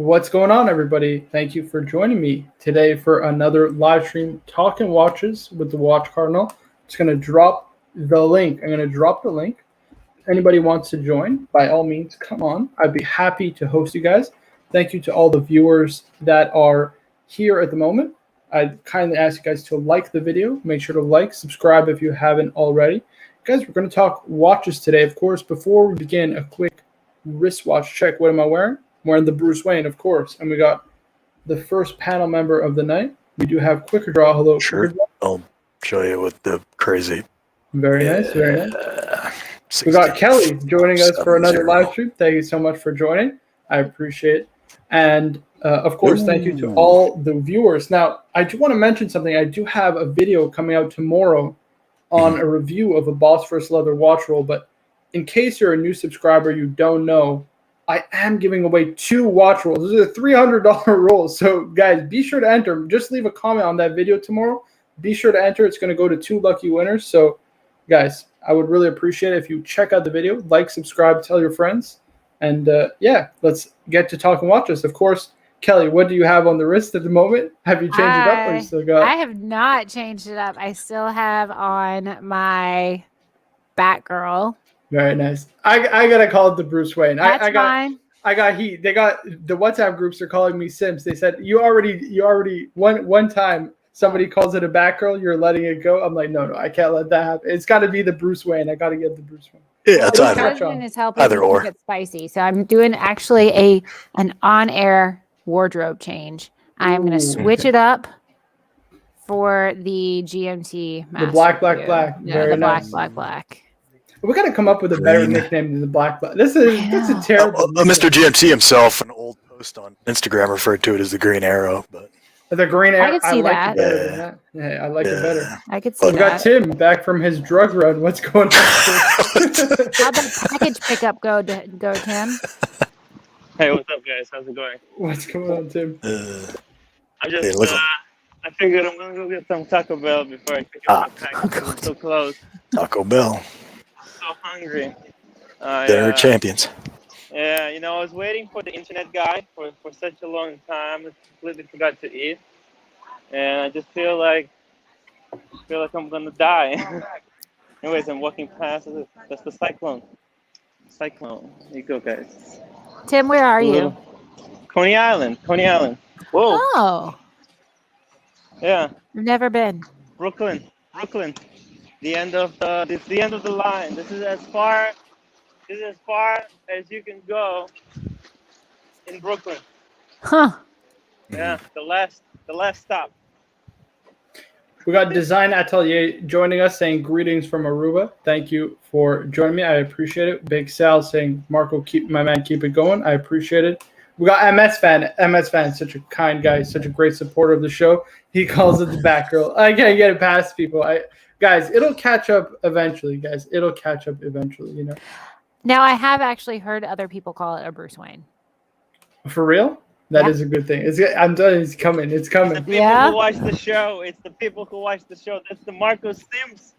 What's going on, everybody? Thank you for joining me today for another live stream talking watches with the Watch Cardinal. Just going to drop the link. I'm going to drop the link. If anybody wants to join, by all means, come on. I'd be happy to host you guys. Thank you to all the viewers that are here at the moment. I kindly ask you guys to like the video. Make sure to like, subscribe if you haven't already. Guys, we're going to talk watches today. Of course, before we begin, a quick wristwatch check. What am I wearing? I'm wearing the Bruce Wayne, of course. And we got the first panel member of the night. We do have Quicker Draw. Hello, sure. Quicker Draw. I'll show you with the crazy. Very nice, very nice. We got Kelly joining us for another live stream. Thank you so much for joining. I appreciate it. And, of course, thank you to all the viewers. Now, I do want to mention something. I do have a video coming out tomorrow on a review of a Boss First Leather watch roll. But in case you're a new subscriber, you don't know, I am giving away 2 watch rolls. These are $300 rolls. So, guys, be sure to enter. Just leave a comment on that video tomorrow. Be sure to enter. It's going to go to 2 lucky winners. So, guys, I would really appreciate it if you check out the video, like, subscribe, tell your friends. And, yeah, let's get to talking watches. Of course, Kelly, what do you have on the wrist at the moment? Have you changed it up or you still got? I have not changed it up. I still have on my Batgirl. Very nice. I gotta call it the Bruce Wayne. That's fine. I got heat. They got the WhatsApp groups are calling me Sims. They said you already one time somebody calls it a Batgirl, you're letting it go. I'm like, no, I can't let that happen. It's got to be the Bruce Wayne. I got to get the Bruce Wayne. Yeah, it's My husband is helping either or. Get spicy, so I'm doing actually an on-air wardrobe change. I'm going to switch it up for the GMT. The black. Yeah, Very the nice. black. We got to come up with a better nickname than the black. This is a terrible. Mr. GMT himself, an old post on Instagram, referred to it as the Green Arrow, but The Green Arrow. I could see that. It better than that. Yeah, I like it better. I could see We got Tim back from his drug run. What's going on? How'd the package pickup go, Tim? Hey, what's up, guys? How's it going? What's going on, Tim? I just, I figured I'm gonna go get some Taco Bell before I pick up the package. I'm so close. Taco Bell. So hungry. Dinner champions. Yeah, you know, I was waiting for the internet guy for such a long time. I completely forgot to eat, and I just feel like I'm gonna die. Anyways, I'm walking past. That's the cyclone. Cyclone. There you go, guys. Tim, where are you? Coney Island. Whoa. Oh. Yeah. I've never been. Brooklyn. The end of the line. This is as far as you can go in Brooklyn. Huh. Yeah, the last stop. We got Design Atelier joining us, saying greetings from Aruba. Thank you for joining me. I appreciate it. Big Sal saying, Marco, keep it going. I appreciate it. We got MS Fan, such a kind guy, such a great supporter of the show. He calls it the Batgirl. I can't get it past people. Guys, it'll catch up eventually, you know. Now, I have actually heard other people call it a Bruce Wayne. For real? That is a good thing. I'm telling you, it's coming. It's coming. It's the people who watch the show. That's the Marco Sims.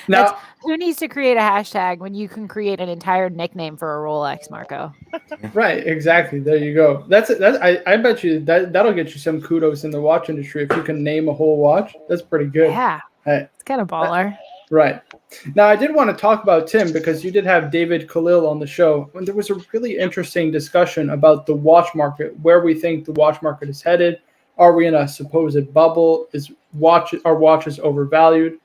Now, who needs to create a hashtag when you can create an entire nickname for a Rolex, Marco? Right, exactly. There you go. I bet you that'll get you some kudos in the watch industry if you can name a whole watch. That's pretty good. Yeah, it's kind of baller. Right. Now, I did want to talk about Tim because you did have David Khalil on the show. And there was a really interesting discussion about the watch market, where we think the watch market is headed. Are we in a supposed bubble? Are watches overvalued?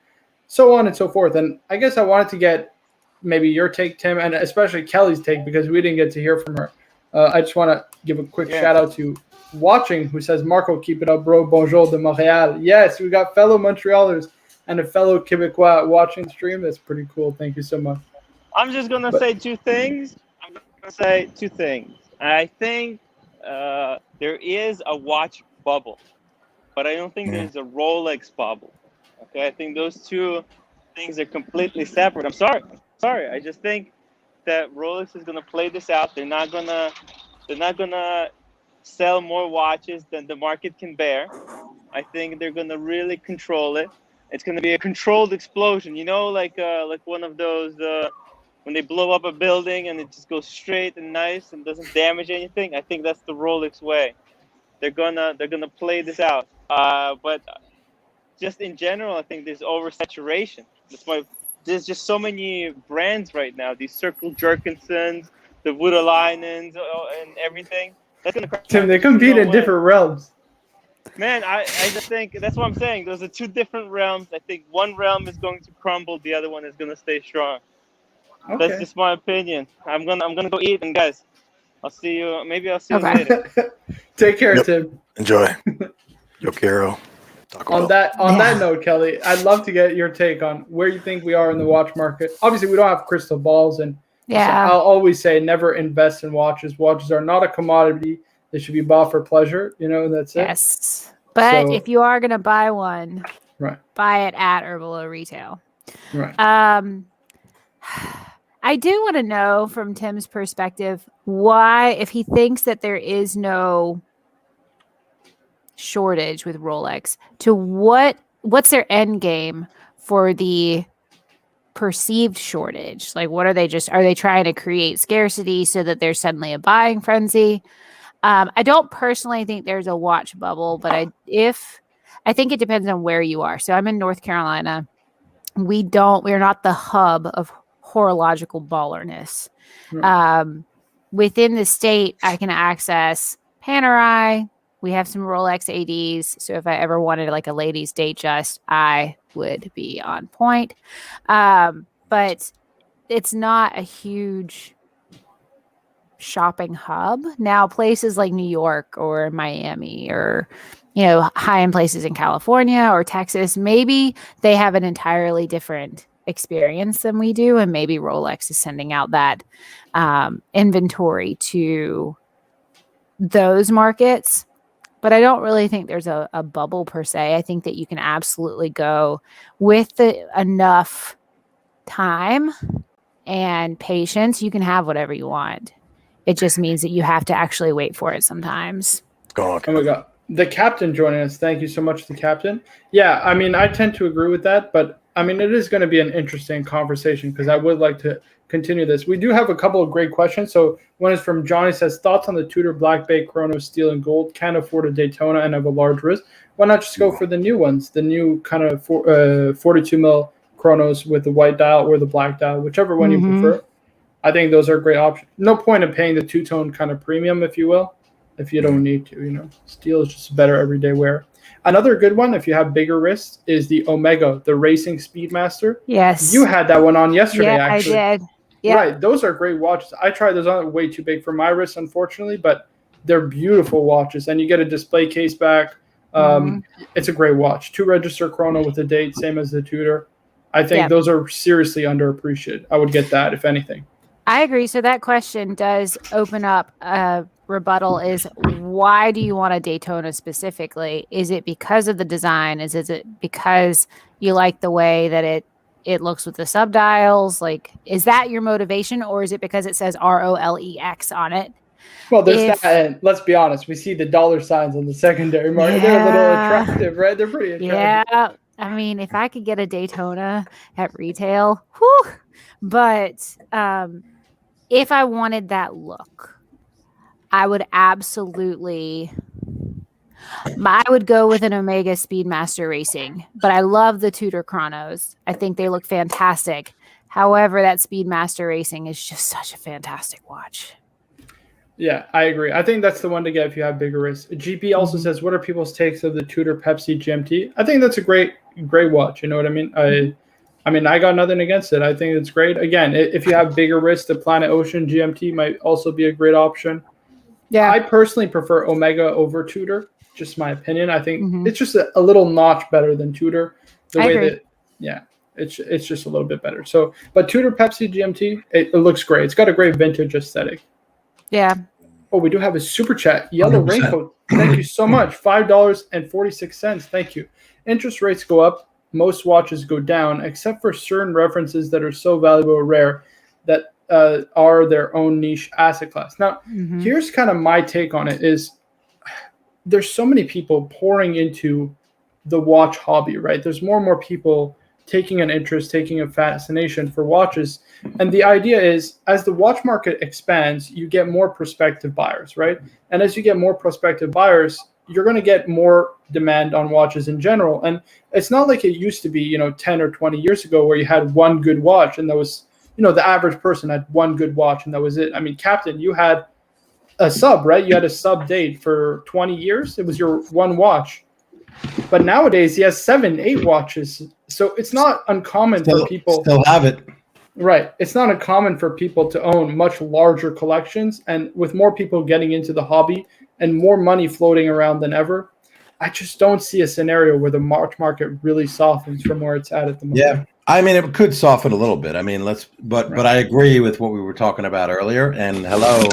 So on and so forth. And I guess I wanted to get maybe your take, Tim, and especially Kelly's take because we didn't get to hear from her. I just want to give a quick shout out to Watching, who says, Marco, keep it up, bro. Bonjour de Montréal. Yes, we got fellow Montrealers and a fellow Quebecois watching the stream. That's pretty cool. Thank you so much. I'm just going to say two things. I think there is a watch bubble, but I don't think there's a Rolex bubble. Okay, I think those two things are completely separate. I'm sorry. I just think that Rolex is going to play this out. They're not going to sell more watches than the market can bear. I think they're going to really control it. It's going to be a controlled explosion, you know, like one of those when they blow up a building and it just goes straight and nice and doesn't damage anything. I think that's the Rolex way. They're gonna play this out. But just in general, I think there's oversaturation. There's just so many brands right now. These Circle Jerkinsons, the Voutilainens, and everything. That's gonna. Tim, they compete in different realms. Man, I just think that's what I'm saying. Those are two different realms. I think one realm is going to crumble, the other one is going to stay strong. Okay. That's just my opinion. I'm gonna go eat, and guys, I'll see you. Maybe I'll see you later. Take care, Tim. Enjoy. Yo quiero. On that note, Kelly, I'd love to get your take on where you think we are in the watch market. Obviously, we don't have crystal balls, and so I'll always say never invest in watches. Watches are not a commodity. They should be bought for pleasure. That's it. Yes. But if you are going to buy one, buy it at Herbalo Retail. Right. I do want to know from Tim's perspective why, if he thinks that there is no shortage with Rolex, to what's their end game for the perceived shortage? Like, what are they trying to create scarcity so that there's suddenly a buying frenzy? I don't personally think there's a watch bubble, but I think it depends on where you are. So I'm in North Carolina. We're not the hub of horological ballerness. Within the state, I can access Panerai. We have some Rolex ADs. So if I ever wanted like a ladies' Datejust, I would be on point. But it's not a huge shopping hub. Now, places like New York or Miami or, high-end places in California or Texas, maybe they have an entirely different experience than we do. And maybe Rolex is sending out that inventory to those markets. But I don't really think there's a bubble per se. I think that you can absolutely go with enough time and patience. You can have whatever you want. It just means that you have to actually wait for it sometimes. Oh my God. The captain joining us. Thank you so much, the captain. Yeah, I tend to agree with that, but it is going to be an interesting conversation because I would like to continue this. We do have a couple of great questions. So one is from Johnny, says, thoughts on the Tudor Black Bay Chrono Steel and Gold, can't afford a Daytona and have a large wrist. Why not just go for the new ones, the new kind of 42 mil chronos with the white dial or the black dial, whichever one you prefer. I think those are great options. No point in paying the two-tone kind of premium, if you will, if you don't need to. Steel is just better everyday wear. Another good one, if you have bigger wrists, is the Omega, the Racing Speedmaster. Yes. You had that one on yesterday, actually. Yeah, I did. Yep. Right. Those are great watches. I tried those on, way too big for my wrist, unfortunately, but they're beautiful watches. And you get a display case back. It's a great watch. 2-register chrono with a date, same as the Tudor. I think those are seriously underappreciated. I would get that, if anything. I agree. So that question does open up a rebuttal, is why do you want a Daytona specifically? Is it because of the design? Is it because you like the way that it looks with the subdials? Like, is that your motivation, or is it because it says ROLEX on it? Well, there's that, and let's be honest, we see the dollar signs on the secondary market. They're a little attractive, right? They're pretty attractive. Yeah. If I could get a Daytona at retail, whew. But if I wanted that look, I would go with an Omega Speedmaster Racing, but I love the Tudor chronos. I think they look fantastic. However, that Speedmaster Racing is just such a fantastic watch. Yeah, I agree. I think that's the one to get if you have bigger wrists. GP also says, what are people's takes of the Tudor Pepsi GMT? I think that's a great watch. You know what I mean? I got nothing against it. I think it's great. Again, if you have bigger wrists, the Planet Ocean GMT might also be a great option. Yeah, I personally prefer Omega over Tudor. Just my opinion. I think it's just a little notch better than Tudor. It's just a little bit better. So, but Tudor Pepsi GMT, it looks great. It's got a great vintage aesthetic. Yeah. Oh, we do have a super chat. Yellow 100%. Raincoat. Thank you so much. $5.46. Thank you. Interest rates go up. Most watches go down, except for certain references that are so valuable or rare that are their own niche asset class. Now, here's kind of my take on it is there's so many people pouring into the watch hobby, right? There's more and more people taking an interest, taking a fascination for watches. And the idea is, as the watch market expands, you get more prospective buyers, right? And as you get more prospective buyers, you're going to get more demand on watches in general. And it's not like it used to be, 10 or 20 years ago where you had one good watch and that was, the average person had one good watch and that was it. I mean, Captain, you had a sub, right? You had a sub date for 20 years. It was your one watch. But nowadays he has 7, 8 watches. So it's not uncommon for people. Still have it. Right. It's not uncommon for people to own much larger collections. And with more people getting into the hobby and more money floating around than ever, I just don't see a scenario where the watch market really softens from where it's at the moment. Yeah. I mean, it could soften a little bit. I mean, but I agree with what we were talking about earlier. And hello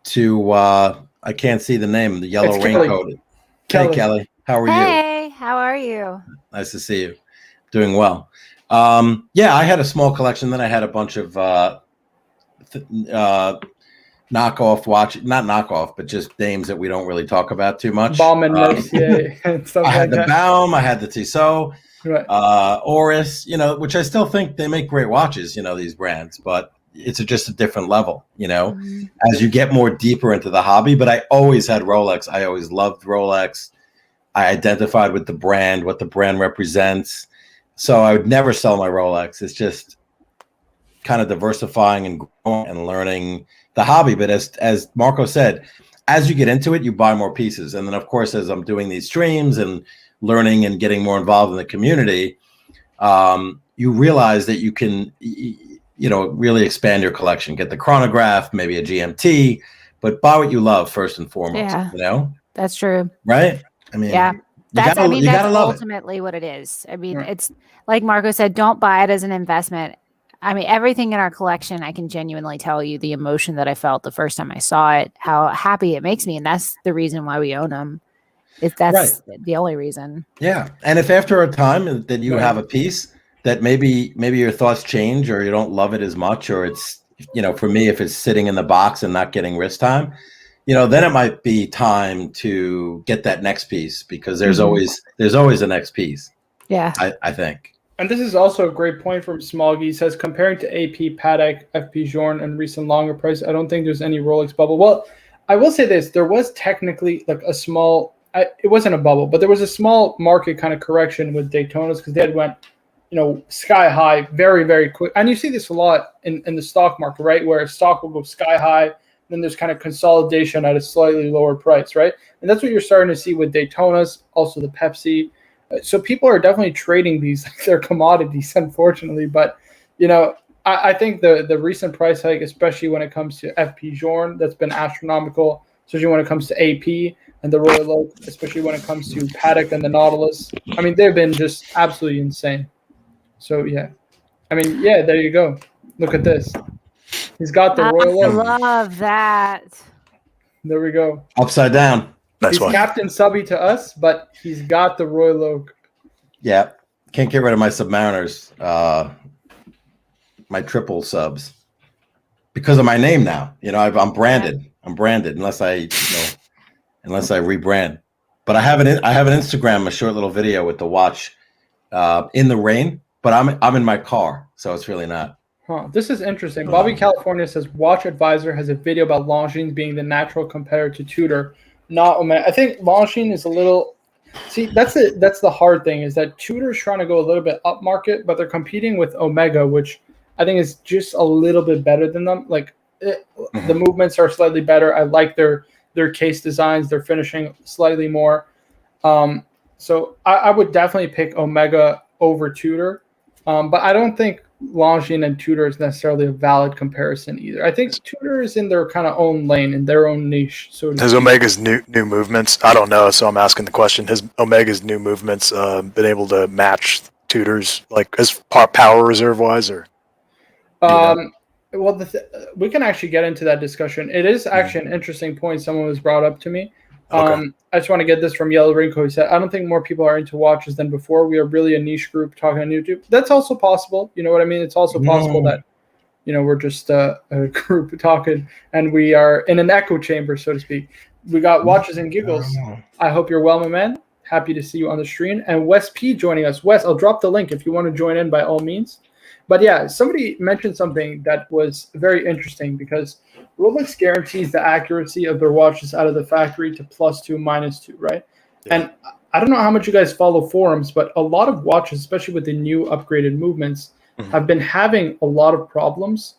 to, I can't see the name, the yellow raincoat. Hey, Kelly. How are you? Hey, how are you? Nice to see you. Doing well. Yeah, I had a small collection. Then I had a bunch of knockoff watch, not knockoff, but just names that we don't really talk about too much. Baum and Mercier and stuff I had like the Baum, I had the Tissot, right. Oris, which I still think they make great watches, these brands, but it's just a different level, as you get more deeper into the hobby. But I always had Rolex. I always loved Rolex. I identified with the brand, what the brand represents. So I would never sell my Rolex. It's just kind of diversifying and growing and learning the hobby. But as Marco said, as you get into it, you buy more pieces. And then, of course, as I'm doing these streams and learning and getting more involved in the community, you realize that you can, really expand your collection. Get the chronograph, maybe a GMT, but buy what you love first and foremost. Yeah, that's true. Right? I mean, yeah. That's ultimately it. What it is. I mean, It's like Marco said, don't buy it as an investment. I mean, everything in our collection, I can genuinely tell you the emotion that I felt the first time I saw it, how happy it makes me. And that's the reason why we own them. If that's the only reason. Yeah. And if after a time that you have a piece that maybe your thoughts change or you don't love it as much, or it's, for me, if it's sitting in the box and not getting wrist time, then it might be time to get that next piece, because there's always a next piece. Yeah. I think. And this is also a great point from Smoggy. He says, comparing to AP, Patek, FP Journe, and recent longer price, I don't think there's any Rolex bubble. Well, I will say this. There was technically like a small, it wasn't a bubble, but there was a small market kind of correction with Daytonas because they had went, sky high very, very quick. And you see this a lot in the stock market, right? Where stock will go sky high. Then there's kind of consolidation at a slightly lower price, right? And that's what you're starting to see with Daytonas, also the Pepsi. So people are definitely trading these like they're commodities, unfortunately. But, I think the recent price hike, especially when it comes to FP Journe, that's been astronomical, especially when it comes to AP and the Royal Oak, especially when it comes to Patek and the Nautilus. I mean, they've been just absolutely insane. So, yeah. I mean, yeah, there you go. Look at this. He's got the Royal Oak. I love that. There we go. Upside down. Nice He's one. Captain Subby to us, but he's got the Royal Oak. Yeah. Can't get rid of my Submariners, my triple subs, because of my name now. I'm branded. I'm branded unless I rebrand. But I have an Instagram, a short little video with the watch in the rain, but I'm in my car, so it's really not. Huh. This is interesting. Bobby California says Watch Advisor has a video about Longines being the natural competitor to Tudor, not Omega. I think Longines is a little. See, that's the hard thing, is that Tudor's trying to go a little bit up market, but they're competing with Omega, which I think is just a little bit better than them. Like the movements are slightly better. I like their case designs. They're finishing slightly more. So I would definitely pick Omega over Tudor, but I don't think Longines and Tudor is necessarily a valid comparison either. I think Tudor is in their kind of own lane, in their own niche. So has Omega's new movements? I don't know, so I'm asking the question. Has Omega's new movements been able to match Tudor's, like as power reserve wise, or? Well, we can actually get into that discussion. It is actually an interesting point someone was brought up to me. Okay. I just want to get this from Yellow Rinko. He said, I don't think more people are into watches than before. We are really a niche group talking on YouTube. That's also possible. You know what I mean? It's also possible that, we're just a group talking and we are in an echo chamber, so to speak. We got Watches and Giggles. I hope you're well, my man. Happy to see you on the stream. And Wes P joining us. Wes, I'll drop the link if you want to join in by all means. But yeah, somebody mentioned something that was very interesting because Rolex guarantees the accuracy of their watches out of the factory to +2, -2, right? Yeah. And I don't know how much you guys follow forums, but a lot of watches, especially with the new upgraded movements, have been having a lot of problems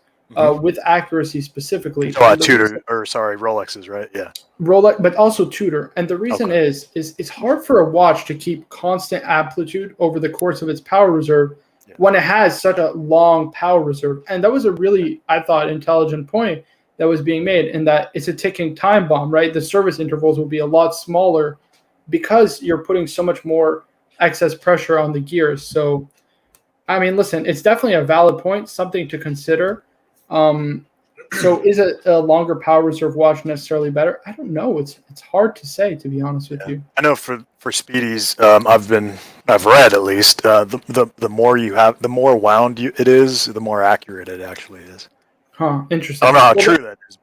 with accuracy specifically. Rolexes, right? Yeah. Rolex, but also Tudor. And the reason is it's hard for a watch to keep constant amplitude over the course of its power reserve when it has such a long power reserve. And that was a really, I thought, intelligent point that was being made in that it's a ticking time bomb, right? The service intervals will be a lot smaller because you're putting so much more excess pressure on the gears. So, I mean, listen, it's definitely a valid point, something to consider. So is a longer power reserve watch necessarily better? I don't know. It's hard to say, to be honest with you. I know for speedies, I've read at least the more you have, the more wound it is, the more accurate it actually is. Huh? Interesting. I don't know how true that is.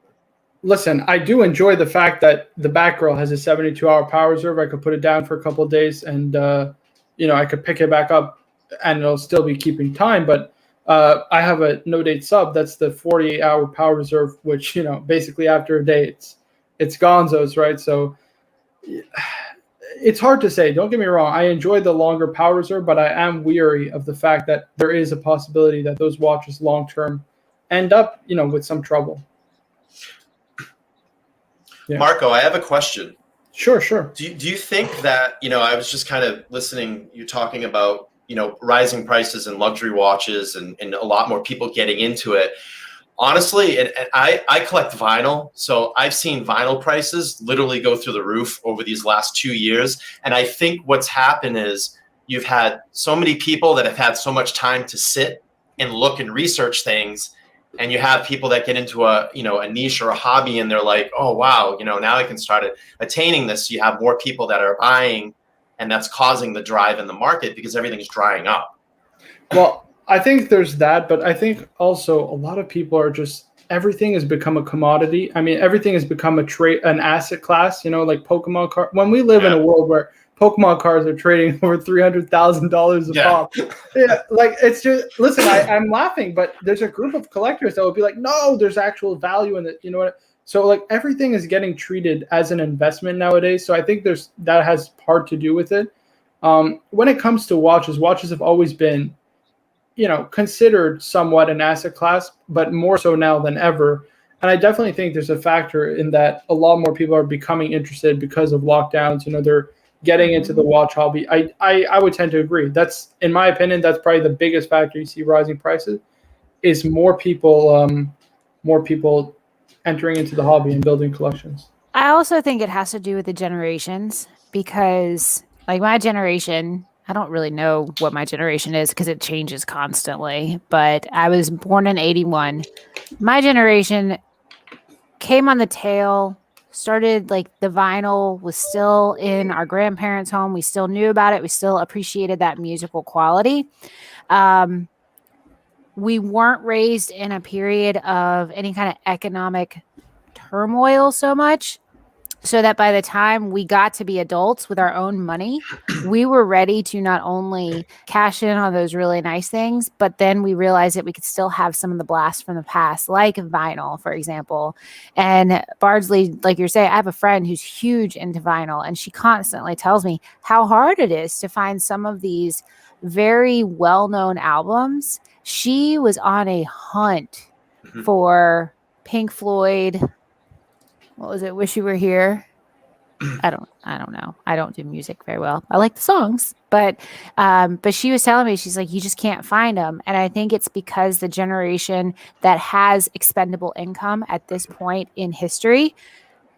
Listen, I do enjoy the fact that the Batgirl has a 72-hour power reserve. I could put it down for a couple of days, and I could pick it back up, and it'll still be keeping time, but. I have a no-date sub. That's the 48-hour power reserve, which, basically after a day, it's gonzos, right? So it's hard to say. Don't get me wrong. I enjoy the longer power reserve, but I am weary of the fact that there is a possibility that those watches long-term end up, with some trouble. Yeah. Marco, I have a question. Sure. Do you think that, I was just kind of listening, you talking about, rising prices in luxury watches and a lot more people getting into it. Honestly, and I collect vinyl, so I've seen vinyl prices literally go through the roof over these last 2 years. And I think what's happened is you've had so many people that have had so much time to sit and look and research things. And you have people that get into a niche or a hobby and they're like, oh, wow, now I can start attaining this. So you have more people that are buying. And that's causing the drive in the market because everything's drying up. Well, I think there's that, but I think also a lot of people are just, everything has become a commodity. I mean, everything has become an asset class, like Pokemon cards. When we live in a world where Pokemon cards are trading over $300,000 a pop. Yeah, like it's just, listen, I'm laughing, but there's a group of collectors that would be like, no, there's actual value in it. You know what? So like everything is getting treated as an investment nowadays. So I think that has part to do with it. When it comes to watches have always been, considered somewhat an asset class, but more so now than ever. And I definitely think there's a factor in that a lot more people are becoming interested because of lockdowns. They're getting into the watch hobby. I would tend to agree. That's, in my opinion, that's probably the biggest factor you see rising prices is more people entering into the hobby and building collections. I also think it has to do with the generations because like my generation, I don't really know what my generation is because it changes constantly, but I was born in 81. My generation came on the tail, started like the vinyl was still in our grandparents' home. We still knew about it. We still appreciated that musical quality. We weren't raised in a period of any kind of economic turmoil so much, so that by the time we got to be adults with our own money, we were ready to not only cash in on those really nice things, but then we realized that we could still have some of the blasts from the past, like vinyl, for example. And Bardsley, like you're saying, I have a friend who's huge into vinyl, and she constantly tells me how hard it is to find some of these very well-known albums. She was on a hunt for Pink Floyd. What was it? Wish You Were Here. I don't know. I don't do music very well. I like the songs, but she was telling me, she's like, you just can't find them. And I think it's because the generation that has expendable income at this point in history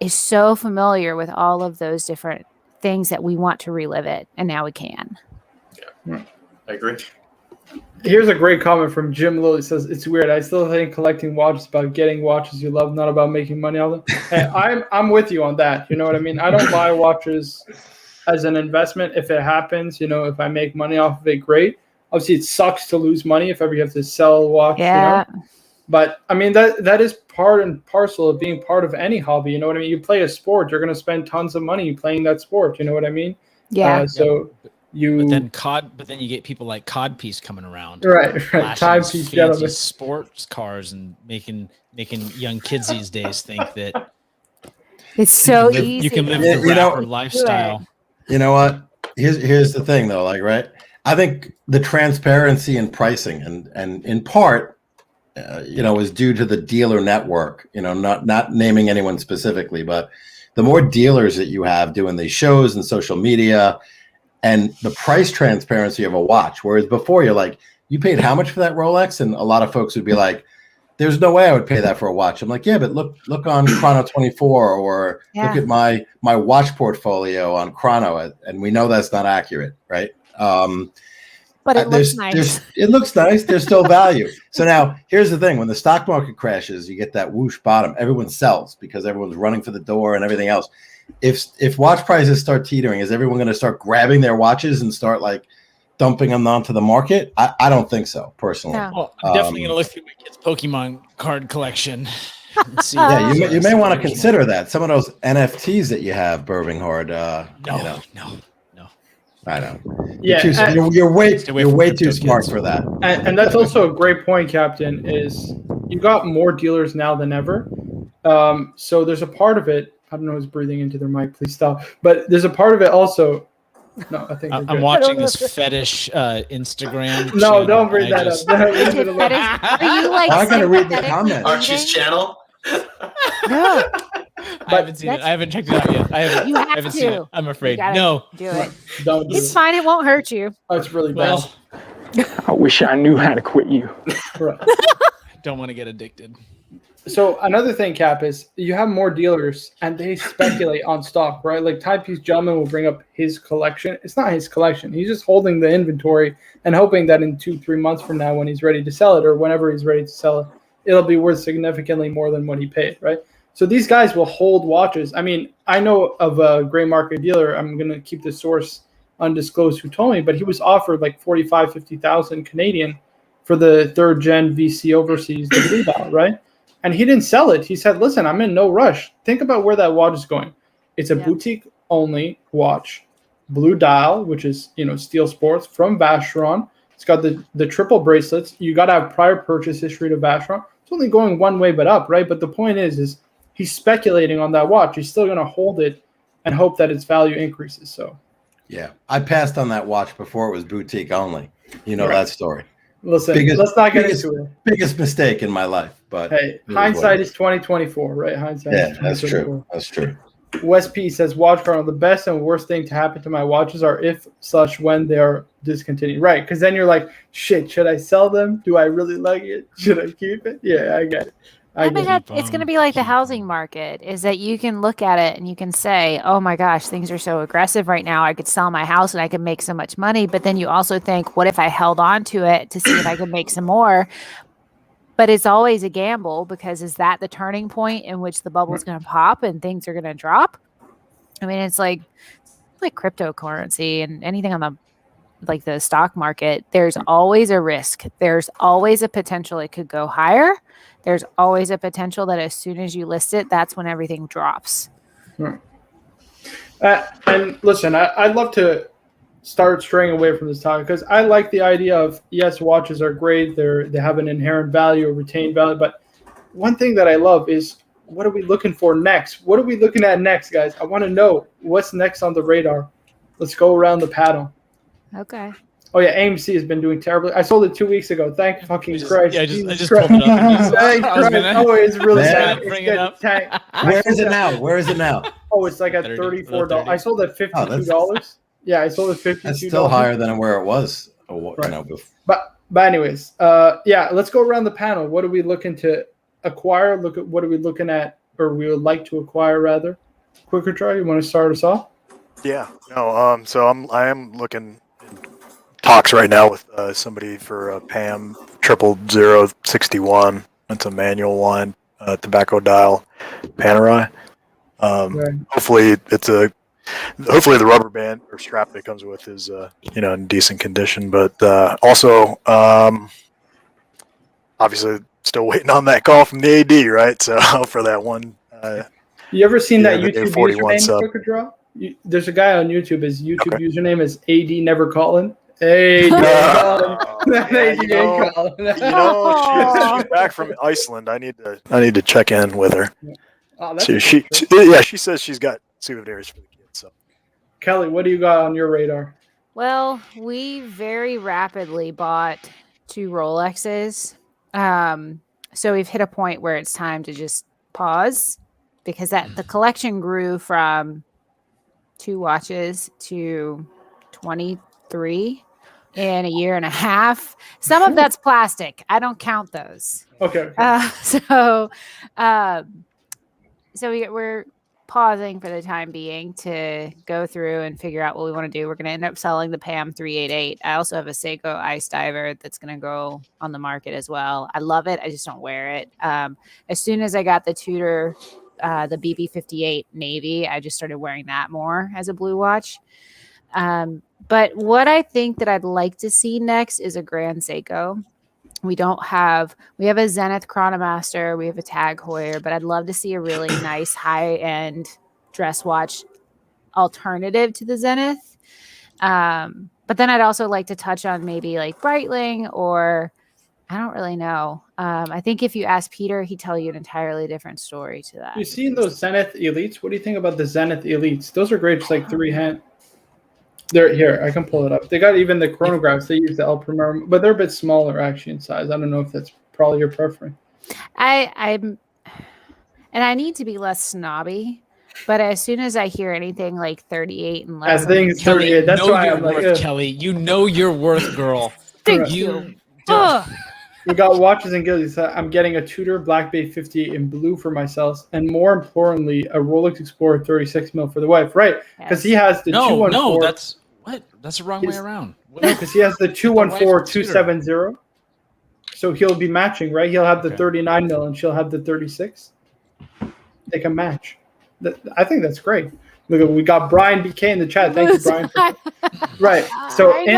is so familiar with all of those different things that we want to relive it. And now we can. Yeah, I agree. Here's a great comment from Jim Lilly. Says, it's weird. I still think collecting watches is about getting watches you love, not about making money on them. And I'm with you on that. You know what I mean? I don't buy watches as an investment. If it happens, if I make money off of it, great. Obviously, it sucks to lose money if ever you have to sell a watch. Yeah. But I mean, that is part and parcel of being part of any hobby. You know what I mean? You play a sport, you're going to spend tons of money playing that sport. You know what I mean? Yeah. But then you get people like Codpiece coming around, right, flashing timepiece these fancy gentlemen. sports cars and making young kids these days think that It's so you easy. can live Yeah, the rapper lifestyle. You know what? Here's the thing, though. Like, right? I think the transparency in pricing, and in part, is due to the dealer network. Not naming anyone specifically, but the more dealers that you have doing these shows and social media, and the price transparency of a watch. Whereas before, you're like, you paid how much for that Rolex? And a lot of folks would be like, there's no way I would pay that for a watch. I'm like, yeah, but look on Chrono 24 or look at my watch portfolio on Chrono, and we know that's not accurate, right? But it looks nice. It looks nice. There's still value. So now here's the thing: when the stock market crashes, you get that whoosh bottom. Everyone sells because everyone's running for the door and everything else. If watch prices start teetering, is everyone going to start grabbing their watches and start like dumping them onto the market? I don't think so, personally. No. Well, I'm definitely going to look through my kid's Pokemon card collection. And see Yeah, you may want to consider that. Some of those NFTs that you have, Burbinghard. No. I know. Yeah, You're way too smart for that. And that's also a great point, Captain. Is you got more dealers now than ever. So there's a part of it. I don't know who's breathing into their mic. Please stop. But there's a part of it also. No, I think I'm watching this fetish Instagram. No, don't bring that up. Are you like? I gotta read the comments. Archie's channel. No. I haven't seen it. I haven't checked it out yet. You have haven't seen it. I'm afraid. No. Do it. Don't do It's it. fine. It won't hurt you. Oh, it's really bad. I wish I knew how to quit you. Right. Don't want to get addicted. So another thing, Cap, is you have more dealers and they speculate on stock, right? Like Timepiece Gentleman will bring up his collection. It's not his collection. He's just holding the inventory and hoping that in 2-3 months from now, when he's ready to sell it or whenever he's ready to sell it, it'll be worth significantly more than what he paid, right? So these guys will hold watches. I mean, I know of a gray market dealer. I'm going to keep the source undisclosed who told me, but he was offered like 50,000 Canadian for the 3rd gen VC overseas, the Blue Dial, right? And he didn't sell it. He said, listen, I'm in no rush. Think about where that watch is going. It's a boutique only watch, Blue Dial, which is, Steel Sports from Vacheron. It's got the triple bracelets. You got to have prior purchase history to Vacheron. It's only going one way but up, right? But the point is he's speculating on that watch. He's still going to hold it and hope that its value increases. So, yeah, I passed on that watch before it was boutique only. You know that story. Listen, let's not get into it. Biggest mistake in my life, but hey, hindsight is 2024, right? Hindsight. Yeah, is that's true. That's true. Wes P says, "Watch Cardinal. The best and worst thing to happen to my watches are if/when they are discontinued." Right, because then you're like, "Shit, should I sell them? Do I really like it? Should I keep it?" Yeah, I get it. It's going to be like the housing market, is that you can look at it and you can say, oh my gosh, things are so aggressive right now. I could sell my house and I could make so much money. But then you also think, what if I held on to it to see if I could make some more? But it's always a gamble, because is that the turning point in which the bubble is going to pop and things are going to drop? I mean, it's like cryptocurrency and anything on the stock market. There's always a risk. There's always a potential it could go higher. There's always a potential that as soon as you list it, that's when everything drops. Right. And listen, I'd love to start straying away from this topic, because I like the idea of, yes, watches are great. They have an inherent value, a retained value. But one thing that I love is, what are we looking for next? What are we looking at next, guys? I want to know what's next on the radar. Let's go around the panel. Okay. Oh yeah, AMC has been doing terribly. I sold it 2 weeks ago. Thank fucking Christ. Yeah, I just pulled it up. Thank Christ. Oh, it's really bad. Bring it up. Where is it now? Oh, it's like at $34. I sold it at $52. Yeah, I sold it $52. That's still higher than where it was. Right. But anyways, let's go around the panel. What are we looking to acquire? What are we looking at, or we would like to acquire rather? Quicker try. You want to start us off? Yeah. No. So I am looking talks right now with somebody for a PAM 00061. It's a manual one, tobacco dial Panerai. Hopefully hopefully the rubber band or strap that comes with is in decent condition. But also obviously still waiting on that call from the AD, right? So for that one. You ever seen that the YouTube 41 username sub. Quicker Draw? There's a guy on YouTube. His YouTube username is AD Never Calling. Hey, she's back from Iceland. I need to check in with her. Oh, she says she's got souvenirs for the kids. So, Kelly, what do you got on your radar? Well, we very rapidly bought 2 Rolexes. So we've hit a point where it's time to just pause because the collection grew from 2 watches to 23 in a year and a half. Some of that's plastic. I don't count those. Okay. So we're pausing for the time being to go through and figure out what we want to do. We're going to end up selling the PAM 388. I also have a Seiko Ice Diver that's going to go on the market as well. I love it. I just don't wear it. As soon as I got the Tudor, the BB58 navy, I just started wearing that more as a blue watch. But what I think that I'd like to see next is a Grand Seiko. We have a Zenith Chronomaster, we have a Tag Heuer, but I'd love to see a really nice high-end dress watch alternative to the Zenith. But then I'd also like to touch on maybe like Breitling, or I don't really know. I think if you ask Peter, he'd tell you an entirely different story to that. You seen those Zenith Elites? What do you think about the Zenith Elites? Those are great, just like 3-hand. They're here. I can pull it up. They got even the chronographs. They use the El Primero, but they're a bit smaller actually in size. I don't know if that's probably your preference. I need to be less snobby, but as soon as I hear anything like 38 and less, I think it's 38. That's why I'm like, Kelly. You know your worth, girl. Thank you. We got watches and gillies. I'm getting a Tudor Black Bay 58 in blue for myself, and more importantly, a Rolex Explorer 36 mil for the wife. Right? Because he has the 214. No, that's what? That's the wrong way around. No, because he has the 214-270. So he'll be matching, right? He'll have the 39 mil, and she'll have the 36. They can match. I think that's great. Look, we got Brian BK in the chat. Thank you, Brian. Right. So in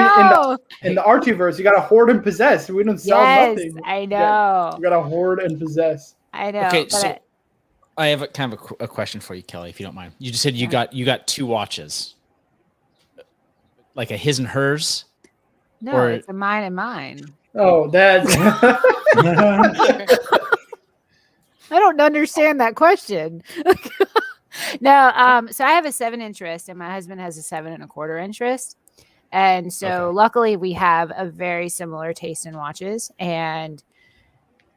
the Artiverse, you got to hoard and possess. We don't sell nothing. I know. You got to hoard and possess. I know. Okay, so I have a question for you, Kelly, if you don't mind. You just said you got 2 watches, like a his and hers. No, it's a mine and mine. Oh, that's. I don't understand that question. No, so I have a 7-inch wrist, and my husband has a 7 1/4-inch wrist, and so luckily we have a very similar taste in watches, and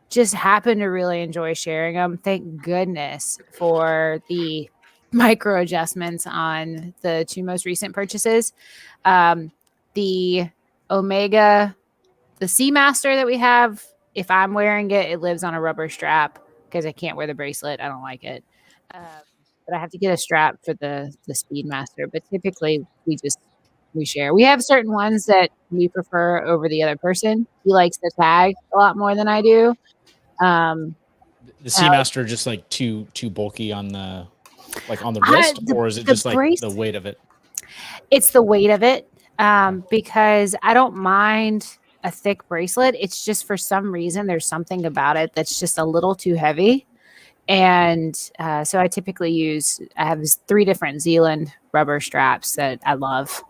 just happen to really enjoy sharing them. Thank goodness for the micro adjustments on the 2 most recent purchases. The Omega, the Seamaster that we have, if I'm wearing it, it lives on a rubber strap because I can't wear the bracelet. I don't like it. But I have to get a strap for the Speedmaster. But typically we share. We have certain ones that we prefer over the other person. He likes the tag a lot more than I do. The Seamaster just like too bulky on the wrist, or is it just like the weight of it? It's the weight of it. Because I don't mind a thick bracelet. It's just for some reason there's something about it that's just a little too heavy. And so I typically I have 3 different Zealand rubber straps that I love.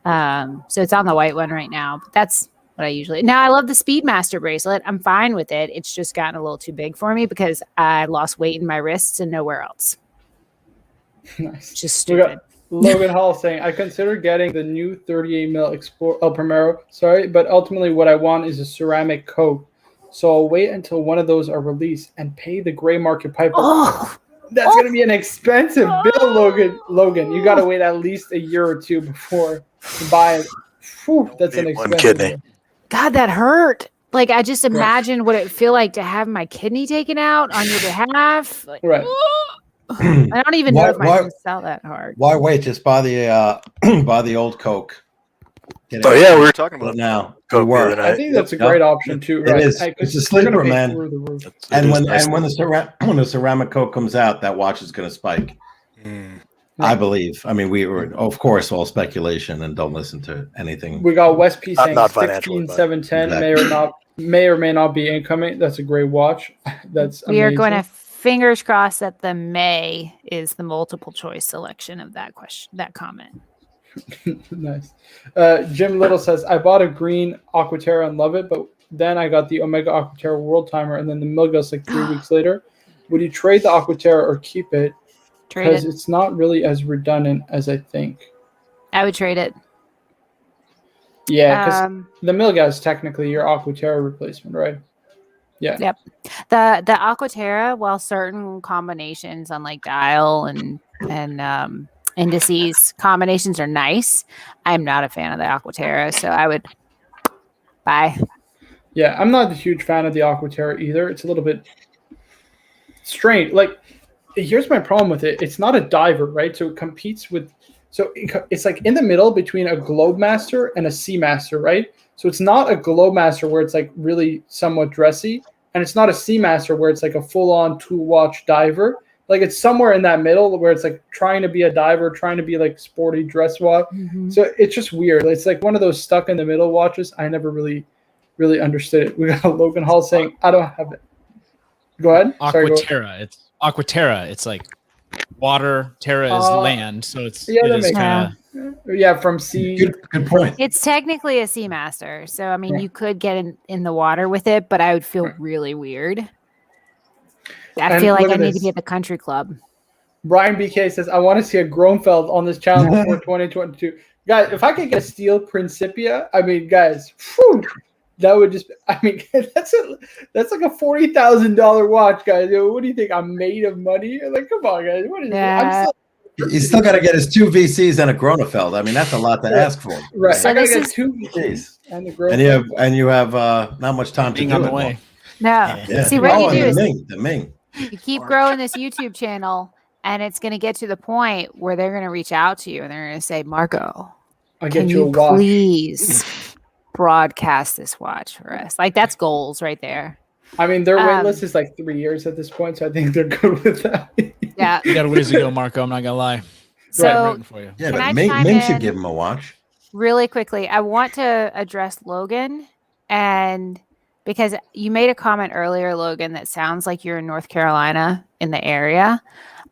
So it's on the white one right now, but that's what I usually. Now I love the Speedmaster bracelet. I'm fine with it. It's just gotten a little too big for me because I lost weight in my wrists and nowhere else. Nice. Just stupid. Logan Hall saying, I consider getting the new 38 mil El Primero, but ultimately what I want is a ceramic coat. So I'll wait until one of those are released and pay the gray market piper. That's going to be an expensive bill, Logan. You got to wait at least a year or 2 before you buy it. Whew, that's an expensive bill. God, that hurt. Like, I just imagine what it feel like to have my kidney taken out on your behalf. Like, right. I don't even know if my can sell that hard. Why wait? Just buy the old Coke. We were talking about now. I think that's a great option too. Right? It is. It's a sleeper, man. And when the ceramic Coke comes out, that watch is going to spike. I believe. I mean, we were, of course, all speculation, and don't listen to anything. We got West P saying 16710 may or may not be incoming. That's a great watch. That's we amazing. are going to fingers crossed that the May is the multiple choice selection of that question, that comment. Nice. Jim Little says, I bought a green Aqua Terra and love it, but then I got the Omega Aqua Terra World Timer and then the Milgauss like 3 weeks later. Would you trade the Aqua Terra or keep it? Because it's not really as redundant as I think. I would trade it. Yeah, because the Milgauss is technically your Aqua Terra replacement, right? Yeah. Yep. The Aqua Terra, while certain combinations on like dial and indices combinations are nice, I'm not a fan of the Aqua Terra, so I would buy. Yeah, I'm not a huge fan of the Aqua Terra either. It's a little bit strange. Like, here's my problem with it. It's not a diver, right? So it competes with. So it's like in the middle between a Globemaster and a Seamaster, right? So it's not a Globemaster where it's like really somewhat dressy, and it's not a Seamaster where it's like a full-on tool watch diver. Like it's somewhere in that middle where it's like trying to be a diver, trying to be like sporty dress watch. Mm-hmm. So it's just weird. It's like one of those stuck in the middle watches. I never really understood it. We got Logan Hall saying, I don't have it. Go ahead. Aqua Terra. It's Aqua Terra. It's like water. Terra is land. So it's kind of from sea. Good point. It's technically a Seamaster. So, I mean, you could get in the water with it, but I would feel really weird. I feel like I need to be at the country club. Brian BK says, I want to see a Gronfeld on this channel before 2022. Guys, if I could get a steel Principia, I mean, guys, that would just, I mean, that's like a $40,000 watch, guys. What do you think? I'm made of money? Like, come on, guys. What is it? He's still got to get his 2 VCs and a Gronfeld. I mean, that's a lot to ask for. Right. So I got to get 2 VCs and the Gronfeld. And you have not much time to do on it. the way. No. Yeah. See, what you do is the Ming. You keep growing this YouTube channel, and it's going to get to the point where they're going to reach out to you, and they're going to say, Marco, can you please broadcast this watch for us? Like, that's goals right there. I mean, their wait list is like 3 years at this point, so I think they're good with that. Yeah. You got a ways to go, Marco. I'm not going to lie. So, for you. Yeah, but Ming should give him a watch. Really quickly, I want to address Logan, and because you made a comment earlier, Logan, that sounds like you're in North Carolina in the area.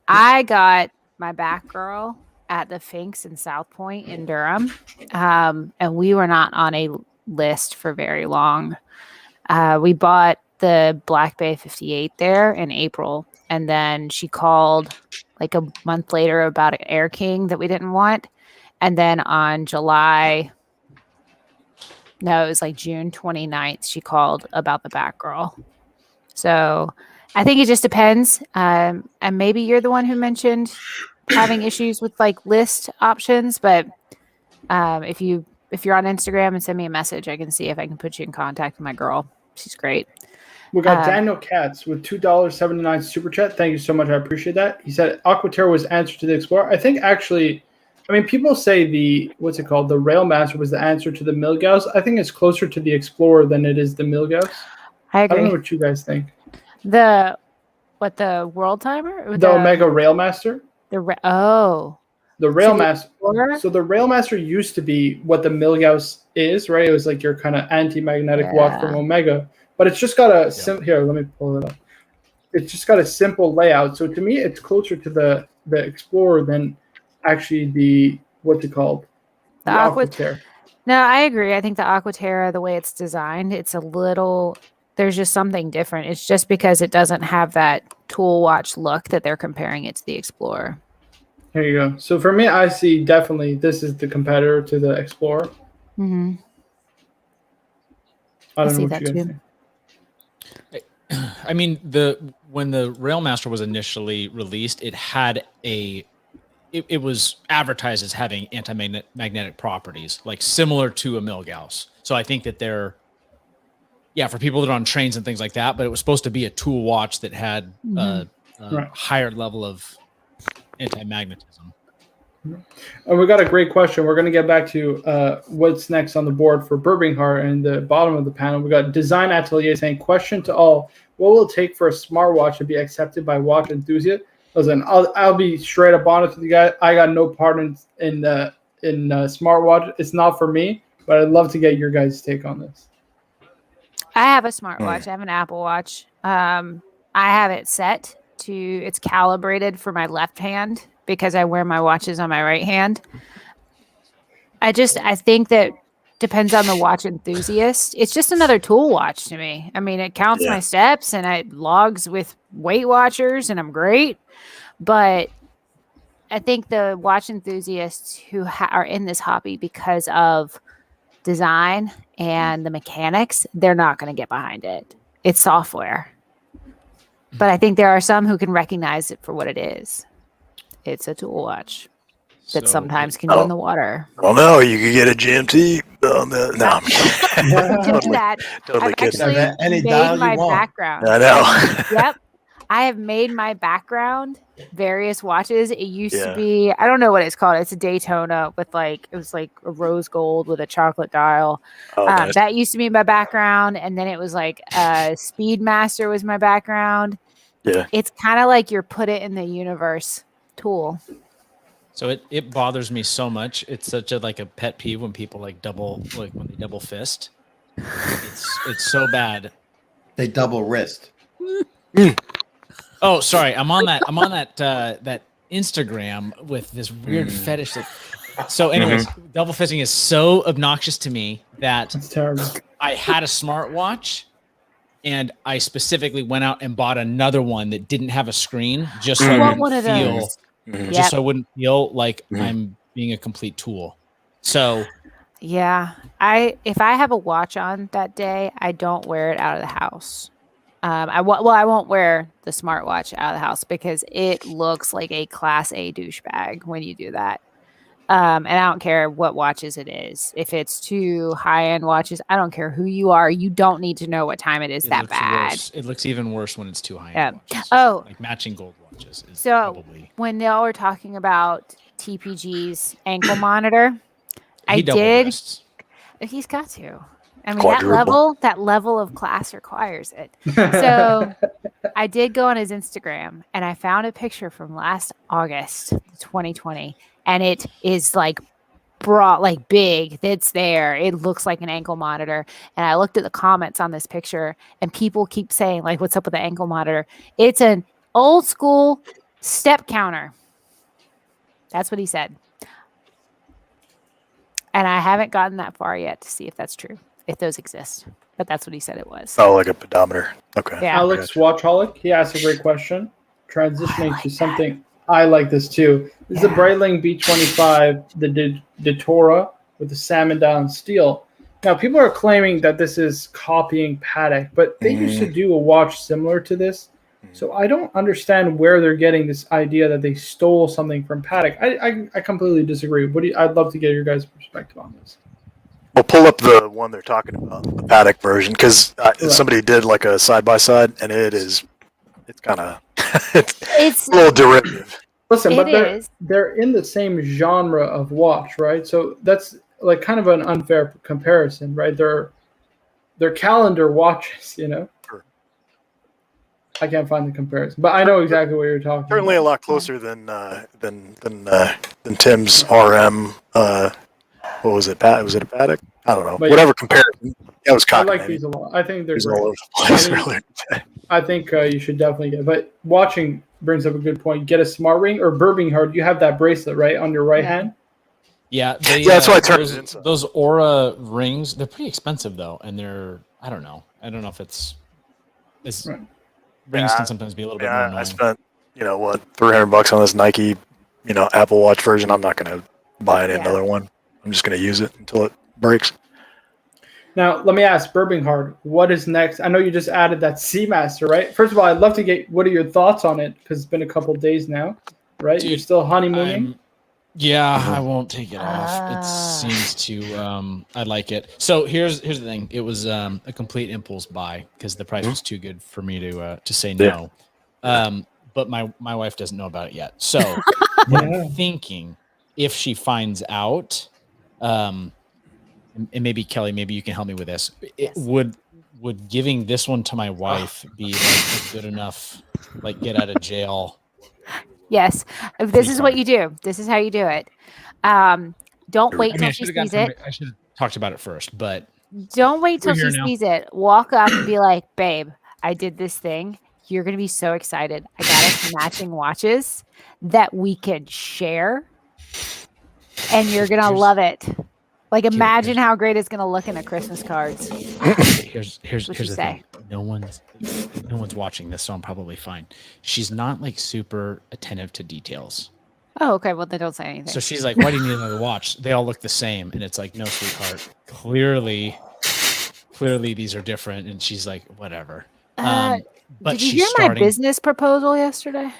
I got my back girl at the Finks in South Point in Durham, and we were not on a list for very long. We bought the Black Bay 58 there in April, and then she called like a month later about an Air King that we didn't want. And then on it was like June 29th, she called about the Batgirl. So I think it just depends. And maybe you're the one who mentioned having issues with like list options, but if you're on Instagram and send me a message, I can see if I can put you in contact with my girl. She's great. We got Daniel Katz with $2.79 super chat. Thank you so much. I appreciate that. He said Aqua Terra was answer to the Explorer. I think actually, I mean, people say the Railmaster was the answer to the Milgauss. I think it's closer to the Explorer than it is the Milgauss. I agree. I don't know what you guys think. The World Timer? Or the Omega Railmaster? The Railmaster. So the Railmaster used to be what the Milgauss is, right? It was like your kind of anti-magnetic watch from Omega. But it's just got a here, let me pull it up. It's just got a simple layout. So to me, it's closer to the Explorer than actually the Aqua Terra. No, I agree. I think the Aqua Terra, the way it's designed, it's a little, there's just something different. It's just because it doesn't have that tool watch look that they're comparing it to the Explorer. Here you go. So for me, I see definitely this is the competitor to the Explorer. Mm-hmm. I don't know what you guys think. I mean, when the Railmaster was initially released, it had it was advertised as having anti-magnetic properties, like similar to a Milgauss. So I think that they're, for people that are on trains and things like that, but it was supposed to be a tool watch that had a higher level of anti-magnetism. And we got a great question. We're going to get back to what's next on the board for Birmingham and the bottom of the panel. We got Design Atelier saying, question to all, what will it take for a smartwatch to be accepted by watch enthusiasts? Listen, I'll be straight up honest with you guys. I got no part in smartwatch. It's not for me, but I'd love to get your guys' take on this. I have a smartwatch. I have an Apple Watch. I have it set it's calibrated for my left hand because I wear my watches on my right hand. I think that depends on the watch enthusiast. It's just another tool watch to me. I mean, it counts my steps and it logs with Weight Watchers, and I'm great. But I think the watch enthusiasts who are in this hobby because of design and the mechanics, they're not going to get behind it. It's software. But I think there are some who can recognize it for what it is. It's a tool watch that sometimes can go in the water. Oh no, you could get a GMT. No, I'm I've actually Any made dial my you want. background. I know. Yep. I have made my background various watches. It used to be, I don't know what it's called. It's a Daytona with it was like a rose gold with a chocolate dial. Nice. That used to be my background. And then it was like Speedmaster was my background. Yeah. It's kind of like your put it in the universe tool. So it bothers me so much. It's such a pet peeve when people when they double fist. It's so bad. They double wrist. Oh, sorry. I'm on that Instagram with this weird fetish. So, anyways, double fisting is so obnoxious to me that It's terrible. I had a smartwatch, and I specifically went out and bought another one that didn't have a screen, just so I wouldn't feel, just so I wouldn't feel like I'm being a complete tool. So, yeah, if I have a watch on that day, I don't wear it out of the house. I won't wear the smartwatch out of the house because it looks like a class A douchebag when you do that. And I don't care what watches it is. If it's two high-end watches, I don't care who you are. You don't need to know what time it is that bad. Worse. It looks even worse when it's two high-end watches. Oh, like matching gold watches. When y'all were talking about TPG's ankle monitor, Wrists. He's got to. I mean, that level of class requires it. So I did go on his Instagram and I found a picture from last August, 2020, and it is big. It's there. It looks like an ankle monitor. And I looked at the comments on this picture and people keep saying, what's up with the ankle monitor? It's an old school step counter. That's what he said. And I haven't gotten that far yet to see if that's true. If those exist, but that's what he said it was. Oh, like a pedometer. Okay. Yeah. Alex Watchholic, he asked a great question. Transitioning to something, I like this too. This is a Breitling B25, the Datura with the salmon down steel. Now, people are claiming that this is copying Patek, but they used to do a watch similar to this. So I don't understand where they're getting this idea that they stole something from Patek. I completely disagree. I'd love to get your guys' perspective on this. We'll pull up the one they're talking about, the Patek version, because somebody did like a side-by-side, and it's kind of it's a little derivative. Listen, but they're in the same genre of watch, right? So that's like kind of an unfair comparison, right? They're calendar watches, Sure. I can't find the comparison, but I know exactly what you're talking Certainly about. a lot closer than Tim's RM. What was it? Was it a Patek? I don't know. But whatever comparison. That was I like these a lot. I think they're all over the place earlier today. I think you should definitely get it. But watching brings up a good point. Get a smart ring or Birminghard. You have that bracelet, right, on your right hand? Yeah. That's why I turned it inside. Those Aura rings, they're pretty expensive, though. And I don't know. I don't know if it's right. Rings can sometimes be a little bit more annoying. I spent, $300 on this Nike, Apple Watch version. I'm not going to buy another one. I'm just going to use it until it breaks. Now, let me ask Birminghard, what is next? I know you just added that Seamaster, right? First of all, I'd love to get what are your thoughts on it because it's been a couple of days now, right? Dude, you're still honeymooning? I won't take it off. It seems to I like it. So here's the thing. It was a complete impulse buy because the price was too good for me to say no. But my wife doesn't know about it yet. So what I'm thinking, if she finds out, and maybe Kelly, maybe you can help me with this. Would giving this one to my wife be like good enough, like get out of jail? Yes. This is what you do. This is how you do it. Don't wait till she sees it. I should have talked about it first, but don't wait till she sees it. Walk up and be like, babe, I did this thing. you're going to be so excited. I got us matching watches that we can share, and you're going to love it. Like, imagine how great it's going to look in the Christmas cards. Here's the thing. No one's watching this, so I'm probably fine. She's not like super attentive to details. Oh, okay. Well, they don't say anything. So she's like, "Why do you need another watch? They all look the same." And it's like, "No, sweetheart. Clearly, these are different." And she's like, "Whatever." But did you hear my business proposal yesterday?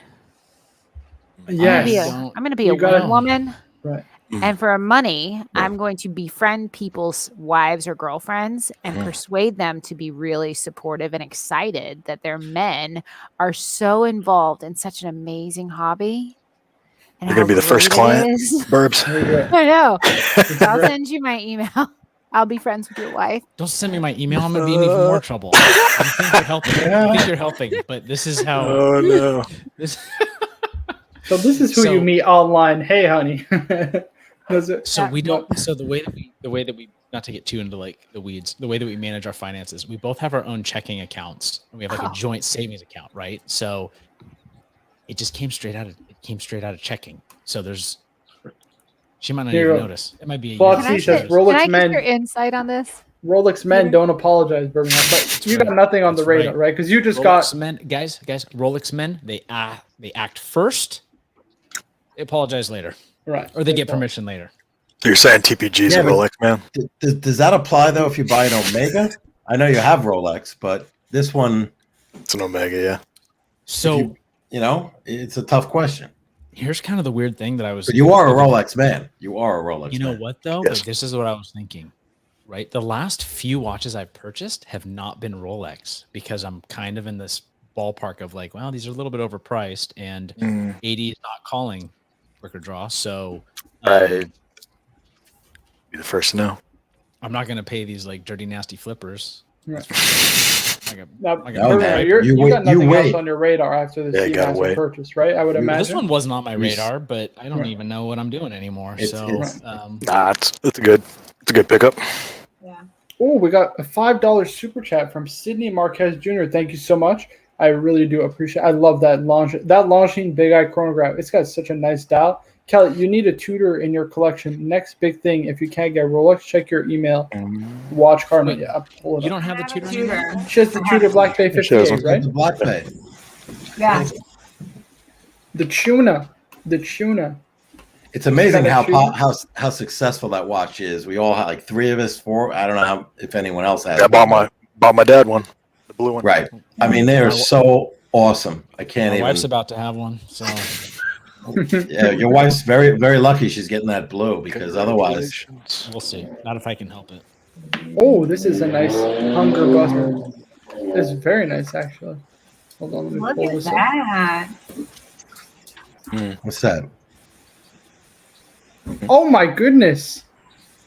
Yes. I'm going to be a wing woman. Right. And for money, I'm going to befriend people's wives or girlfriends and persuade them to be really supportive and excited that their men are so involved in such an amazing hobby. You're going to be the first client, Burbs. I know. I'll send you my email. I'll be friends with your wife. Don't send me my email. I'm going to be in even more trouble. You think you're helping. You think you're helping, but this is how. Oh, no. So this is who you meet online. Hey, honey. So we don't. So the way that we not to get too into like the weeds, the way that we manage our finances, we both have our own checking accounts. And we have like a joint savings account, right? So it just came straight out of checking. So she might not even notice. It might be a year. Foxy says Rolex Can I men. get your insight on this? Rolex men don't apologize, Birmingham. But you got nothing on the radar, right? Because you just Rolex men, guys. Rolex men, they act first. They apologize later, right? Or they get permission later. So you're saying TPG's a Rolex man? Does that apply though if you buy an Omega? I know you have Rolex, but this one, it's an Omega, yeah. So it's a tough question. Here's kind of the weird thing that I was. But you are a Rolex man. You are a Rolex. You know man. what though? Yes. Like, this is what I was thinking. Right, the last few watches I've purchased have not been Rolex because I'm kind of in this ballpark of like, well, these are a little bit overpriced, and 80 is not calling quicker draw. So I'd be the first to know. I'm not going to pay these like dirty, nasty flippers. Right. You got nothing else on your radar after this Seamaster purchase, right? I would imagine. This one wasn't on my radar, but I don't even know what I'm doing anymore. It's a good pickup. Yeah. Oh, we got a $5 super chat from Sidney Marquez Jr. Thank you so much. I really do appreciate it. I love that Longines Big Eye chronograph. It's got such a nice dial. Kelly, you need a Tudor in your collection. Next big thing, if you can't get Rolex, check your email. Watch Cardinal. Yeah, I'll pull it up. You don't have the Tudor anymore? She has the Tudor Black Bay 58, right? The Black Bay. Yeah. The Tuna. It's amazing how successful that watch is. We all have like 3 of us, 4. I don't know if anyone else has. I bought my dad one, the blue one. Right. I mean, they are so awesome. I can't even. My wife's about to have one, so. Yeah, your wife's very, very lucky she's getting that blue because otherwise. We'll see. Not if I can help it. Oh, this is a nice hunger buster. It's very nice, actually. Hold on, let me pull this that. What's that? Oh my goodness.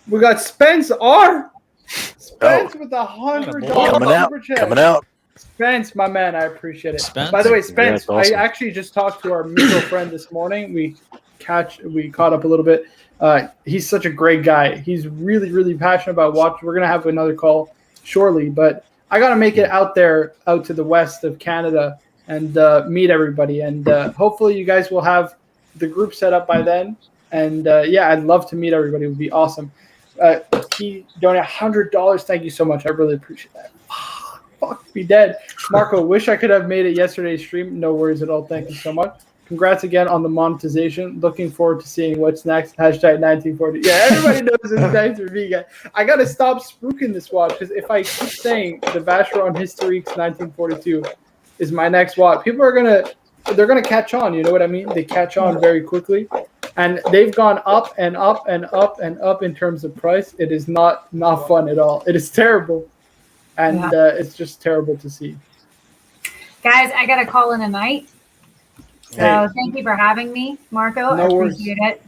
We got Spence R. Spence with $100 super chat. Coming out. Spence, my man, I appreciate it. Spence? By the way, Spence, Yeah, awesome. I actually just talked to our mutual friend this morning. We caught up a little bit. He's such a great guy. He's really, really passionate about watch. We're gonna have another call shortly, but I gotta make it out to the west of Canada and meet everybody. And hopefully, you guys will have the group set up by then. And I'd love to meet everybody. It would be awesome. He donated $100. Thank you so much. I really appreciate that. Fuck, be dead. Marco, wish I could have made it yesterday's stream. No worries at all. Thank you so much. Congrats again on the monetization. Looking forward to seeing what's next. Hashtag 1940. Yeah, everybody knows it's nice for me, guys. I got to stop spooking this watch because if I keep saying the Vacheron Historiques 1942 is my next watch, people are they're gonna catch on. You know what I mean? They catch on very quickly. And they've gone up and up and up and up in terms of price. It is not fun at all. It is terrible. And it's just terrible to see. Guys, I got to call in a night. So thank you for having me, Marco. No I worries. appreciate it.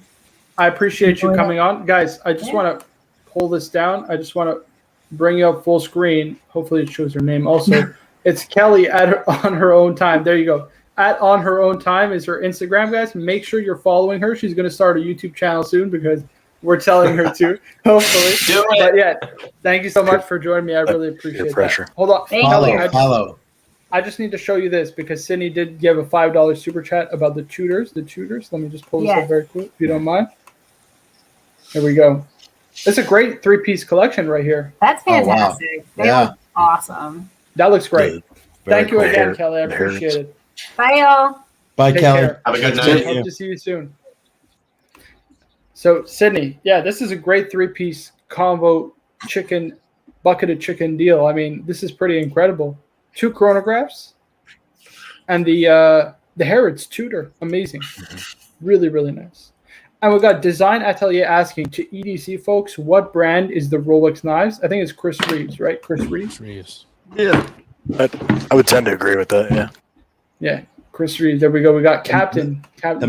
I appreciate you coming on. Guys, I just want to pull this down. I just want to bring you up full screen. Hopefully it shows her name also. It's Kelly on her own time. There you go. On her own time is her Instagram, guys. Make sure you're following her. She's going to start a YouTube channel soon because we're telling her to, hopefully. Do it. But yeah, thank you so much for joining me. I really appreciate pressure. that. Hold on. Thank Follow, you. follow. I just need to show you this because Sydney did give a $5 super chat about the Tudors. Let me just pull this up very quick, if you don't mind. Here we go. It's a great 3-piece collection right here. That's fantastic. They look awesome. That looks great. Thank you cool. again, Kelly. I appreciate it. Bye, y'all. Bye, Take Kelly. care. Have a good night. Hope to see you soon. So, Sydney, yeah, this is a great 3-piece combo bucketed chicken deal. I mean, this is pretty incredible. 2 chronographs and the Harrods Tudor. Amazing. Really, really nice. And we got Design Atelier asking to EDC folks, what brand is the Rolex knives? I think it's Chris Reeves, right? Chris Reeves. Yeah, I would tend to agree with that. Yeah. Yeah, Chris Reeves. There we go. We got Captain. The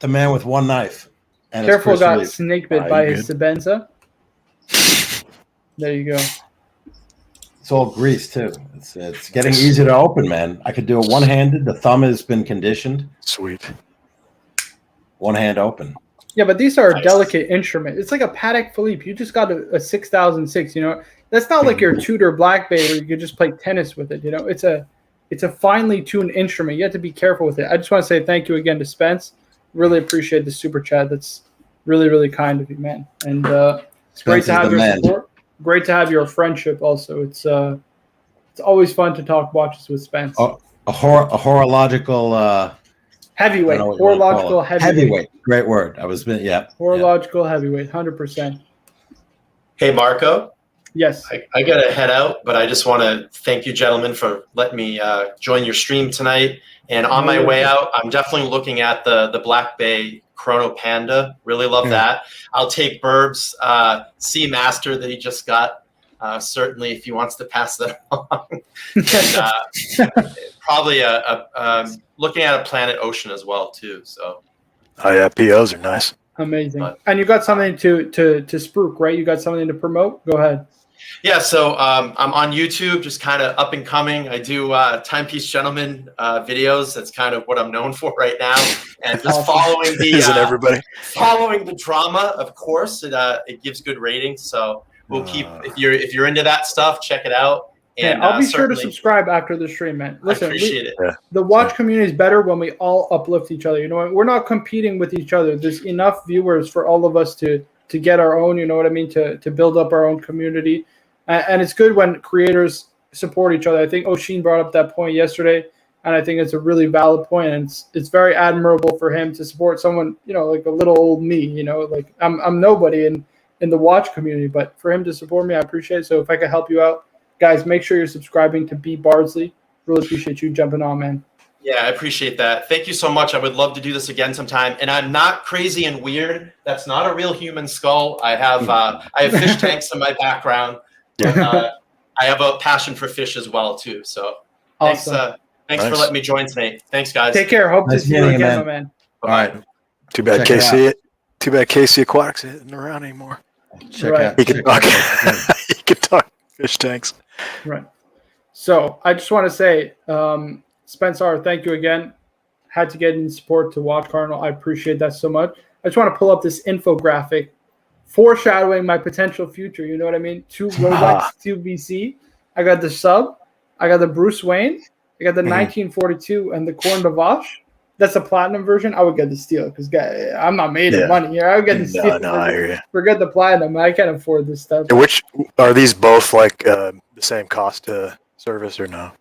man with one knife. And Careful, got Reeves. snake bit by his Sebenza. There you go. It's all grease too. It's getting easier to open, man. I could do it one-handed. The thumb has been conditioned. Sweet. One hand open. Yeah, but these are a delicate instrument. It's like a Patek Philippe. You just got a 6006. You know, that's not like your Tudor Black Bay where you could just play tennis with it. You know, it's a finely tuned instrument. You have to be careful with it. I just want to say thank you again to Spence. Really appreciate the super chat. That's really, really kind of you, man. And it's great to have your support. Great to have your friendship also. It's always fun to talk watches with Spence. A horological heavyweight. Horological heavyweight. Great word. Horological heavyweight, 100%. Hey, Marco. Yes. I got to head out, but I just want to thank you, gentlemen, for letting me join your stream tonight. And on my way out, I'm definitely looking at the Black Bay Chrono Panda. Really love that. I'll take Burb's C Master that he just got. Certainly, if he wants to pass that on. And, probably looking at a Planet Ocean as well too. So. Oh yeah, POs are nice. Amazing. And you got something to spruik, right? You got something to promote? Go ahead. Yeah, so I'm on YouTube, just kind of up and coming. I do Timepiece Gentleman videos. That's kind of what I'm known for right now. And just following the drama, of course, it gives good ratings. So we'll keep if you're into that stuff, check it out. And I'll be sure to subscribe after the stream, man. Listen, I appreciate it. The watch community is better when we all uplift each other. You know, we're not competing with each other. There's enough viewers for all of us to get our own. You know what I mean? To build up our own community. And it's good when creators support each other. I think Oshin brought up that point yesterday, and I think it's a really valid point. And it's very admirable for him to support someone, you know, like a little old me. You know, like I'm nobody in the watch community, but for him to support me, I appreciate it. So if I could help you out, guys, make sure you're subscribing to B Bardsley. Really appreciate you jumping on, man. Yeah, I appreciate that. Thank you so much. I would love to do this again sometime. And I'm not crazy and weird. That's not a real human skull. I have fish tanks in my background. I have a passion for fish as well too. So awesome. Thanks for letting me join tonight. Thanks, guys. Take care. Hope to see you again, my man. All right. Too bad KC Aquatics isn't around anymore. He can talk fish tanks. Right. So I just want to say, Spencer, thank you again. Had to get in support to watch Cardinal. I appreciate that so much. I just want to pull up this infographic foreshadowing my potential future. You know what I mean? 2 Rolex, 2 BC. I got the sub. I got the Bruce Wayne. I got the 1942 and the Corne de Vache. That's a platinum version. I would get the steel because I'm not made of money here. I would get the steel. I hear you. Forget the platinum. I can't afford this stuff. Which are these both like the same cost to service or no?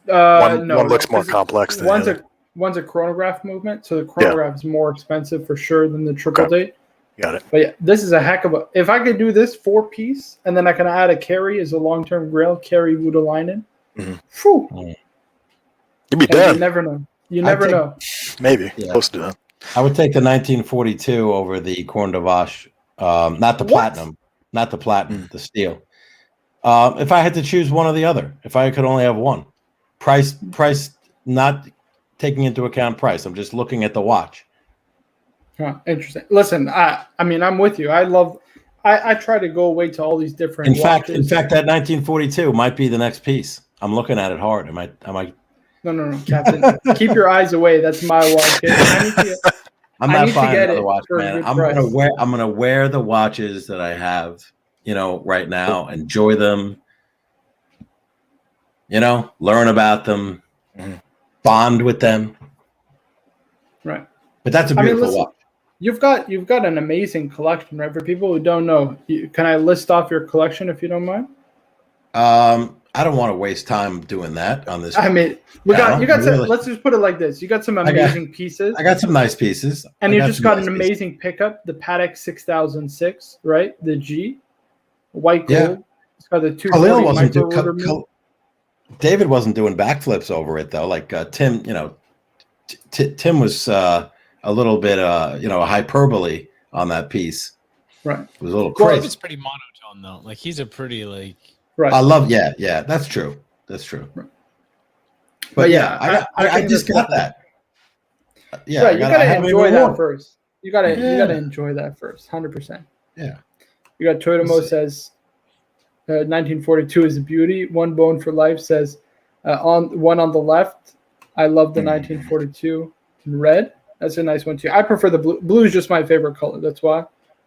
One looks more complex than the other. One's a chronograph movement, so the chronograph is more expensive for sure than the triple date. Got it. But yeah, this is a heck of a. If I could do this 4-piece, and then I can add a Kari as a long-term grail, Kari Voutilainen. You'd be done. You never know. You never know. Maybe close to that. I would take the 1942 over the Corne de Vache, not the platinum, the steel. If I had to choose one or the other, if I could only have one, price, not taking into account price. I'm just looking at the watch. Huh, interesting. Listen, I mean, I'm with you. I try to go away to all these different. In fact, that 1942 might be the next piece. I'm looking at it hard. Am I? No, Captain. Keep your eyes away. That's my watch. I'm not buying another watch, man. I'm gonna wear the watches that I have, right now. Enjoy them. You know, learn about them, bond with them. Right. But that's a beautiful watch. You've got an amazing collection, right? For people who don't know, can I list off your collection if you don't mind? I don't want to waste time doing that on this. I mean, you got really. some, let's just put it like this. You got some amazing pieces. I got some nice pieces. And you just got an amazing pickup, the Patek 6006, right? The G, white gold. Yeah. It's got the 240 David wasn't doing backflips over it though. Like Tim, Tim was a little bit, hyperbole on that piece. Right. It was a little crazy. David's pretty monotone though. Like he's a pretty like. Right. I love, yeah, that's true. That's true. Right. But yeah, I just got that. Yeah, right, you gotta enjoy that first. You gotta enjoy that first, 100%. Yeah. You got Toyotomo says 1942 is a beauty. One Bone for Life says on the left. I love the 1942 in red. That's a nice one too. I prefer the blue. Blue is just my favorite color. That's why.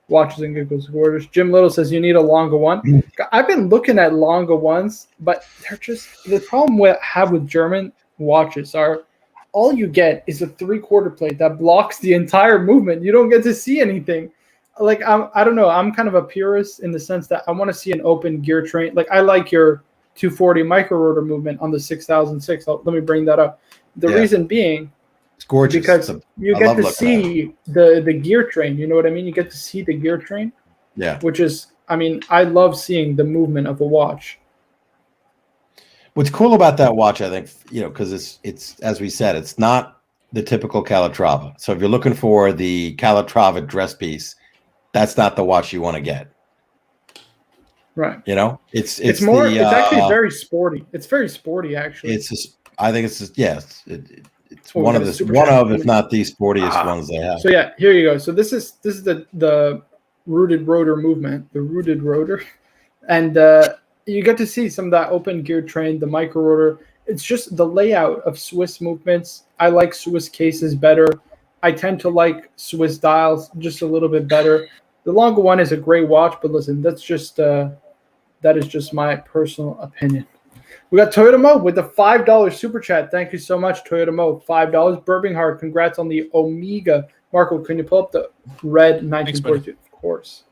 Watches and Giggles Gorgeous. Jim Little says you need a Lange one. I've been looking at Lange ones, but they're just the problem I have with German watches are all you get is a 3/4 plate that blocks the entire movement. You don't get to see anything. Like I don't know. I'm kind of a purist in the sense that I want to see an open gear train. Like I like your 240 micro rotor movement on the 6006. Let me bring that up. The reason being. It's gorgeous. Because you get to see the gear train. You know what I mean? You get to see the gear train. Yeah. Which is, I love seeing the movement of a watch. What's cool about that watch, I think, because it's as we said, it's not the typical Calatrava. So if you're looking for the Calatrava dress piece, that's not the watch you want to get. Right. It's more. It's actually very sporty. It's very sporty, actually. I think it's yes. It's one of, if not the sportiest ones they have. So yeah, here you go. So this is the rooted rotor movement, the rooted rotor, and you get to see some of that open gear train, the micro rotor. It's just the layout of Swiss movements. I like Swiss cases better. I tend to like Swiss dials just a little bit better. The Lange one is a great watch, but listen, that is just my personal opinion. We got Toyota Mo with the $5 super chat. Thank you so much, Toyota Mo. $5. Birmingham, congrats on the Omega. Marco, can you pull up the red 1942? Of course.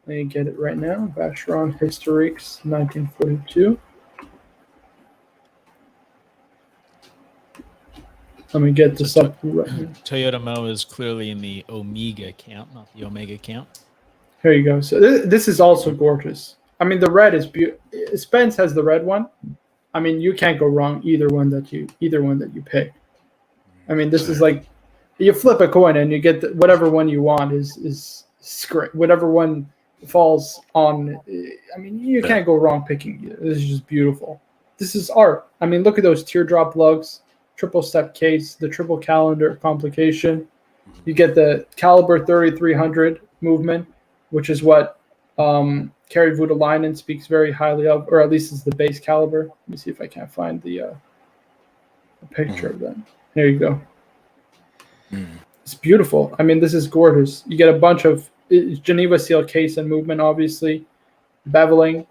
Let me get it right now. Vacheron Historiques 1942. Let me get this up right now. Toyota Mo is clearly in the Omega camp, not the Omega camp. Here you go. So this is also gorgeous. The red is beautiful. Spence has the red one. You can't go wrong either one that you pick. This is like you flip a coin and you get whatever one you want is great. Whatever one falls on. You can't go wrong picking it. This is just beautiful. This is art. Look at those teardrop lugs, triple step case, the triple calendar complication. You get the caliber 3300 movement, which is what Kari Voutilainen speaks very highly of, or at least is the base caliber. Let me see if I can't find the picture of that. There you go. It's beautiful. This is gorgeous. You get a bunch of Geneva seal case and movement, obviously. Beveling.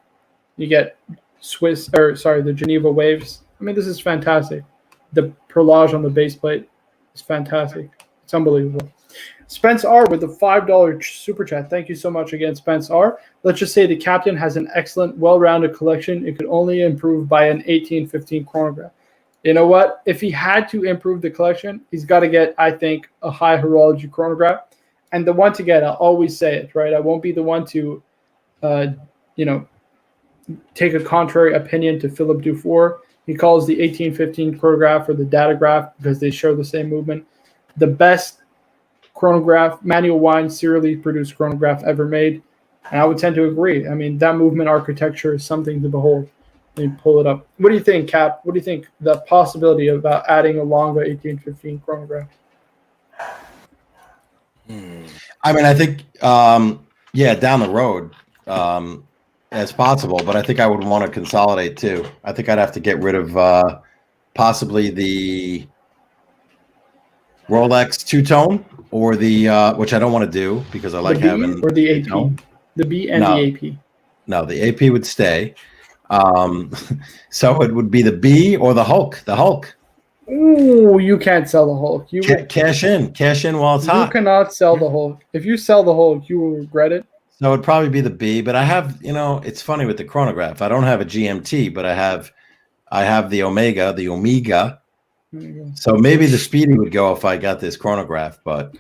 You get the Geneva waves. This is fantastic. The perlage on the base plate is fantastic. It's unbelievable. Spence R with the $5 super chat. Thank you so much again, Spence R. Let's just say the captain has an excellent, well-rounded collection. It could only improve by an 1815 chronograph. You know what? If he had to improve the collection, he's got to get, I think, a high horology chronograph. And the one to get, I'll always say it, right? I won't be the one to, take a contrary opinion to Philippe Dufour. He calls the 1815 chronograph or the datograph because they share the same movement. The best chronograph, manual wind, serially produced chronograph ever made. And I would tend to agree. That movement architecture is something to behold. Let me pull it up. What do you think, Cap? What do you think the possibility about adding a Lange 1815 chronograph? I think, down the road, as possible, but I think I would want to consolidate too. I think I'd have to get rid of possibly the Rolex two-tone or the which I don't want to do because I like having or the AP. The B and the AP. No, the AP would stay. So it would be the B or the Hulk. The Hulk. Ooh, you can't sell the Hulk. You Cash in while it's hot. You cannot sell the Hulk. If you sell the Hulk, you will regret it. So it'd probably be the B, but I have, it's funny with the chronograph. I don't have a GMT, but I have the Omega, So maybe the Speedy would go if I got this chronograph, but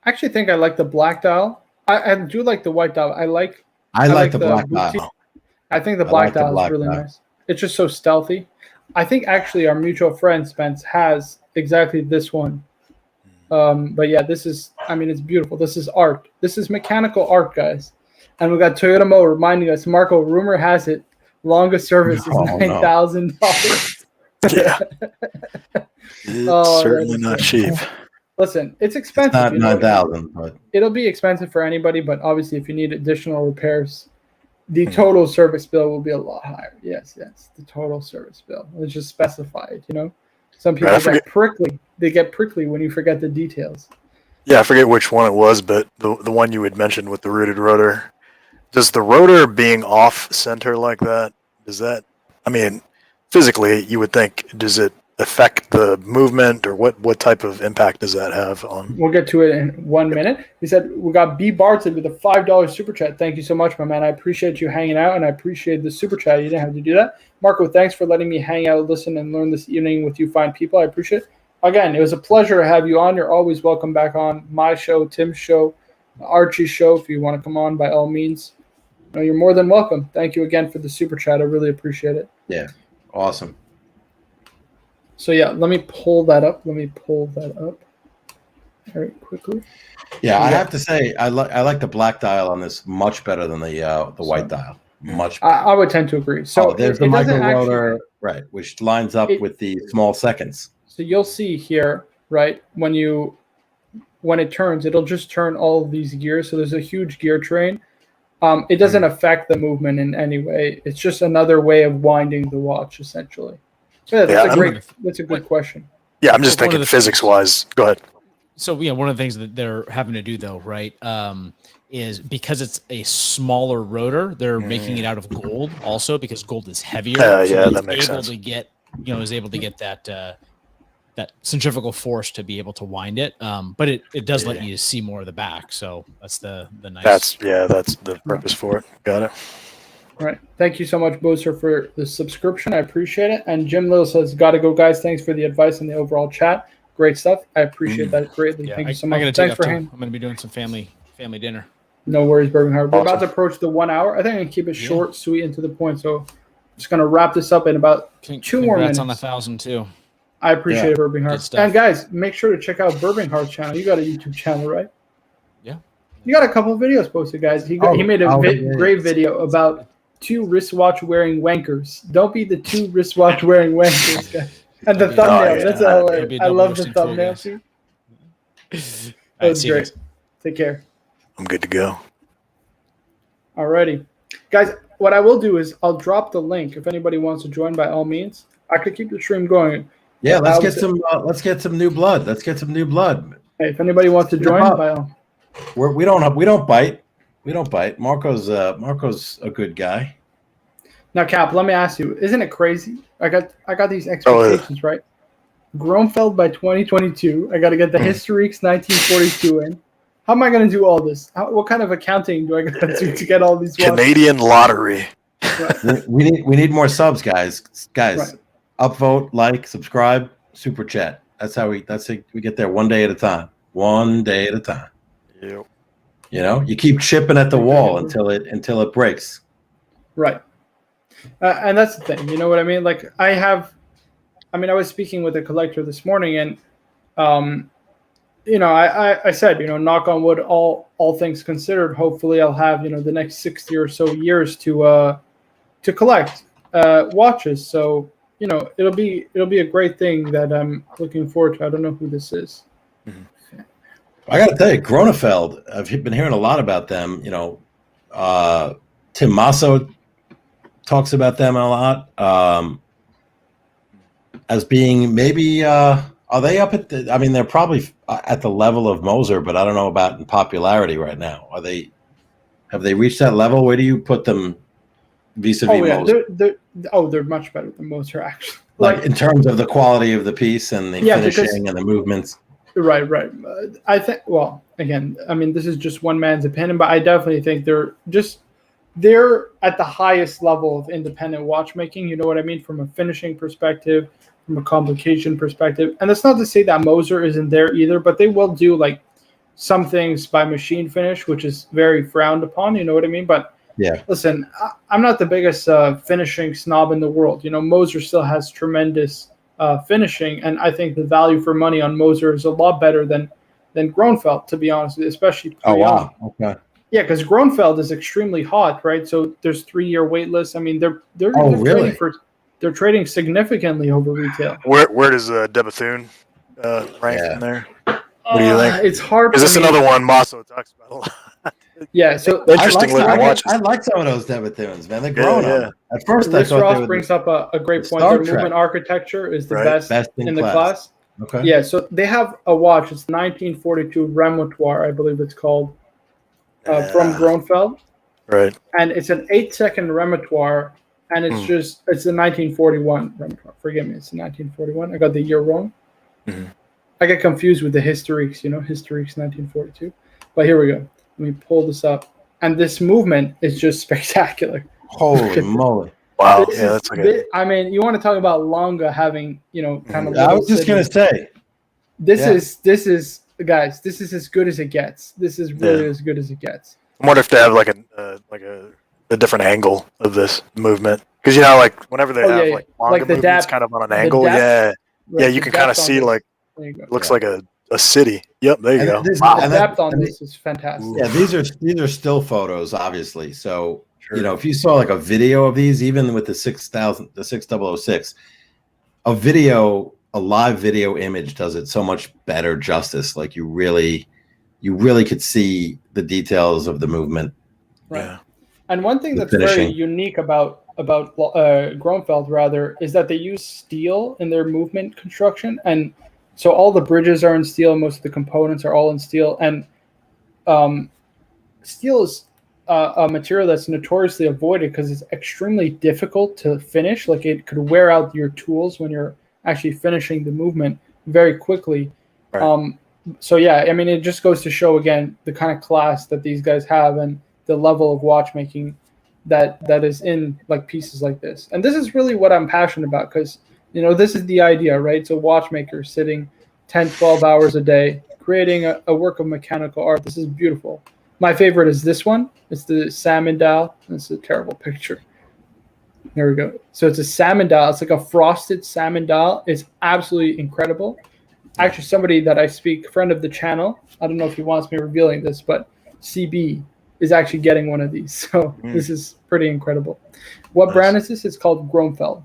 I actually think I like the black dial. I do like the white dial. I like the black dial. I think the black dial is really nice. It's just so stealthy. I think actually our mutual friend Spence has exactly this one. But yeah, this is, it's beautiful. This is art. This is mechanical art, guys. And we got Toyota Mo reminding us, Marco, rumor has it, longest service is $9,000. Yeah. It's certainly not cheap. Listen, it's expensive. It's not 9,000, but it'll be expensive for anybody, but obviously if you need additional repairs, the total service bill will be a lot higher. Yes, the total service bill. Let's just specify it, Some people get prickly. They get prickly when you forget the details. Yeah, I forget which one it was, but the one you had mentioned with the rooted rotor. Does the rotor being off center like that, physically you would think, does it affect the movement, or what type of impact does that have on? We'll get to it in 1 minute. He said we got B. Barton with a $5 super chat. Thank you so much, my man. I appreciate you hanging out, and I appreciate the super chat. You didn't have to do that. Marco, thanks for letting me hang out, listen, and learn this evening with you fine people. I appreciate it. Again, it was a pleasure to have you on. You're always welcome back on my show, Tim's show, Archie's show. If you want to come on, by all means, you're more than welcome. Thank you again for the super chat. I really appreciate it. Yeah, awesome. So yeah, let me pull that up. Very quickly. Yeah, I have to say I like the black dial on this much better than the white dial. Much better. I would tend to agree. So there's the micro rotor, right, which lines up with the small seconds. So you'll see here, right, when it turns, it'll just turn all of these gears. So there's a huge gear train. It doesn't affect the movement in any way. It's just another way of winding the watch, essentially. So that's a good question. Yeah, I'm just thinking physics-wise. Go ahead. So one of the things that they're having to do, though, right, is because it's a smaller rotor, they're making it out of gold, also because gold is heavier. That makes sense. Is able to get that centrifugal force to be able to wind it. But it does let you see more of the back. So that's the nice. That's the purpose for it. Got it. All right. Thank you so much, Bozer, for the subscription. I appreciate it. And Jim Little says, gotta go, guys. Thanks for the advice and the overall chat. Great stuff. I appreciate that greatly. Thank you so much. Thanks for hanging. I'm going to be doing some family dinner. No worries, Bergen Howard. We're about to approach the 1 hour. I think I can keep it short, sweet, and to the point. So I'm just going to wrap this up in about 2 more minutes. On the 1,000 too. I appreciate it, Bergen Howard. And guys, make sure to check out Bergen Howard's channel. You got a YouTube channel, right? Yeah. You got a couple of videos posted, guys. He made a great video about 2 wristwatch-wearing wankers. Don't be the 2 wristwatch-wearing wankers, guys. And the thumbnail. That's hilarious. I love the thumbnail, too. That was great. Take care. I'm good to go. Alrighty. Guys, what I will do is I'll drop the link if anybody wants to join, by all means. I could keep the stream going. Yeah, let's get some new blood. Hey, if anybody wants to join, by all. We don't bite. Marco's a good guy. Now, Cap, let me ask you, isn't it crazy? I got these expectations, right? Gronfeld by 2022. I got to get the Historiques 1942 in. How am I going to do all this? What kind of accounting do I got to do to get all these watches? Canadian lottery. Right. We need more subs, guys. Right. Upvote, like, subscribe, super chat. That's how we get there one day at a time. Yep. You keep chipping at the wall until it breaks. Right. And that's the thing. You know what I mean? Like I was speaking with a collector this morning, and I said, knock on wood, all things considered, hopefully I'll have, the next 60 or so years to collect watches. So, it'll be a great thing that I'm looking forward to. I don't know who this is. Mm-hmm. I got to tell you, Gronfeld, I've been hearing a lot about them. Tim Masso talks about them a lot as being maybe are they up at the, they're probably at the level of Moser, but I don't know about in popularity right now. Have they reached that level? Where do you put them vis-a-vis Moser? They're much better than Moser, actually. Like in terms of the quality of the piece and the finishing and the movements. Right. I think. Well, again, I mean, this is just one man's opinion, but I definitely think they're at the highest level of independent watchmaking. You know what I mean? From a finishing perspective, from a complication perspective, and that's not to say that Moser isn't there either, but they will do like some things by machine finish, which is very frowned upon. You know what I mean? But yeah, listen, I'm not the biggest finishing snob in the world. You know, Moser still has tremendous finishing, and I think the value for money on Moser is a lot better than Gronfeld, to be honest, especially. Oh wow, okay. Yeah, because Gronfeld is extremely hot, right? So there's 3-year wait lists. I mean, they're really? They're trading significantly over retail. Where does Debethune rank in there? What do you think? It's hard. Is this another one Masso talks about a lot? Yeah, so interesting looking watches. I like some of those Debethunes, man. They're grown up. At first, Liz Ross brings up a great point. Their movement archronometer is the best in the class. Okay. Yeah, so they have a watch. It's 1942 Remotoire, I believe it's called, from Gronfeld. Right. And it's an 8-second Remotoire, and it's it's the 1941 Remotoire. Forgive me, it's the 1941. I got the year wrong. Mm-hmm. I get confused with the Historiques, Historiques 1942. But here we go. Let me pull this up. And this movement is just spectacular. Holy moly. Wow. That's okay. I mean, you want to talk about Lange having, kind of. I was just going to say. This is, guys, this is as good as it gets. This is really as good as it gets. I wonder if they have like a different angle of this movement. Because, like whenever they have like Lange movements kind of on an angle. Depth, yeah, you can kind of see like, it looks like a city. Yep, there you go. The depth on this is fantastic. Yeah, these are still photos, obviously. So if you saw like a video of these, even with the 6006, a live video image does it so much better justice. Like you really could see the details of the movement. Right. Yeah. And one thing that's very unique about Gronfeld rather is that they use steel in their movement construction, and so all the bridges are in steel. Most of the components are all in steel, and steel is a material that's notoriously avoided because it's extremely difficult to finish. Like it could wear out your tools when you're actually finishing the movement very quickly. Right. So yeah, I mean, it just goes to show again the kind of class that these guys have and the level of watchmaking that is in like pieces like this. And this is really what I'm passionate about because. This is the idea, right? So watchmaker sitting 10, 12 hours a day, creating a work of mechanical art. This is beautiful. My favorite is this one. It's the salmon dial. It's a terrible picture. There we go. So it's a salmon dial. It's like a frosted salmon dial. It's absolutely incredible. Actually, somebody that I speak, friend of the channel, I don't know if he wants me revealing this, but CB is actually getting one of these. So this is pretty incredible. What brand is this? It's called Gronfeld.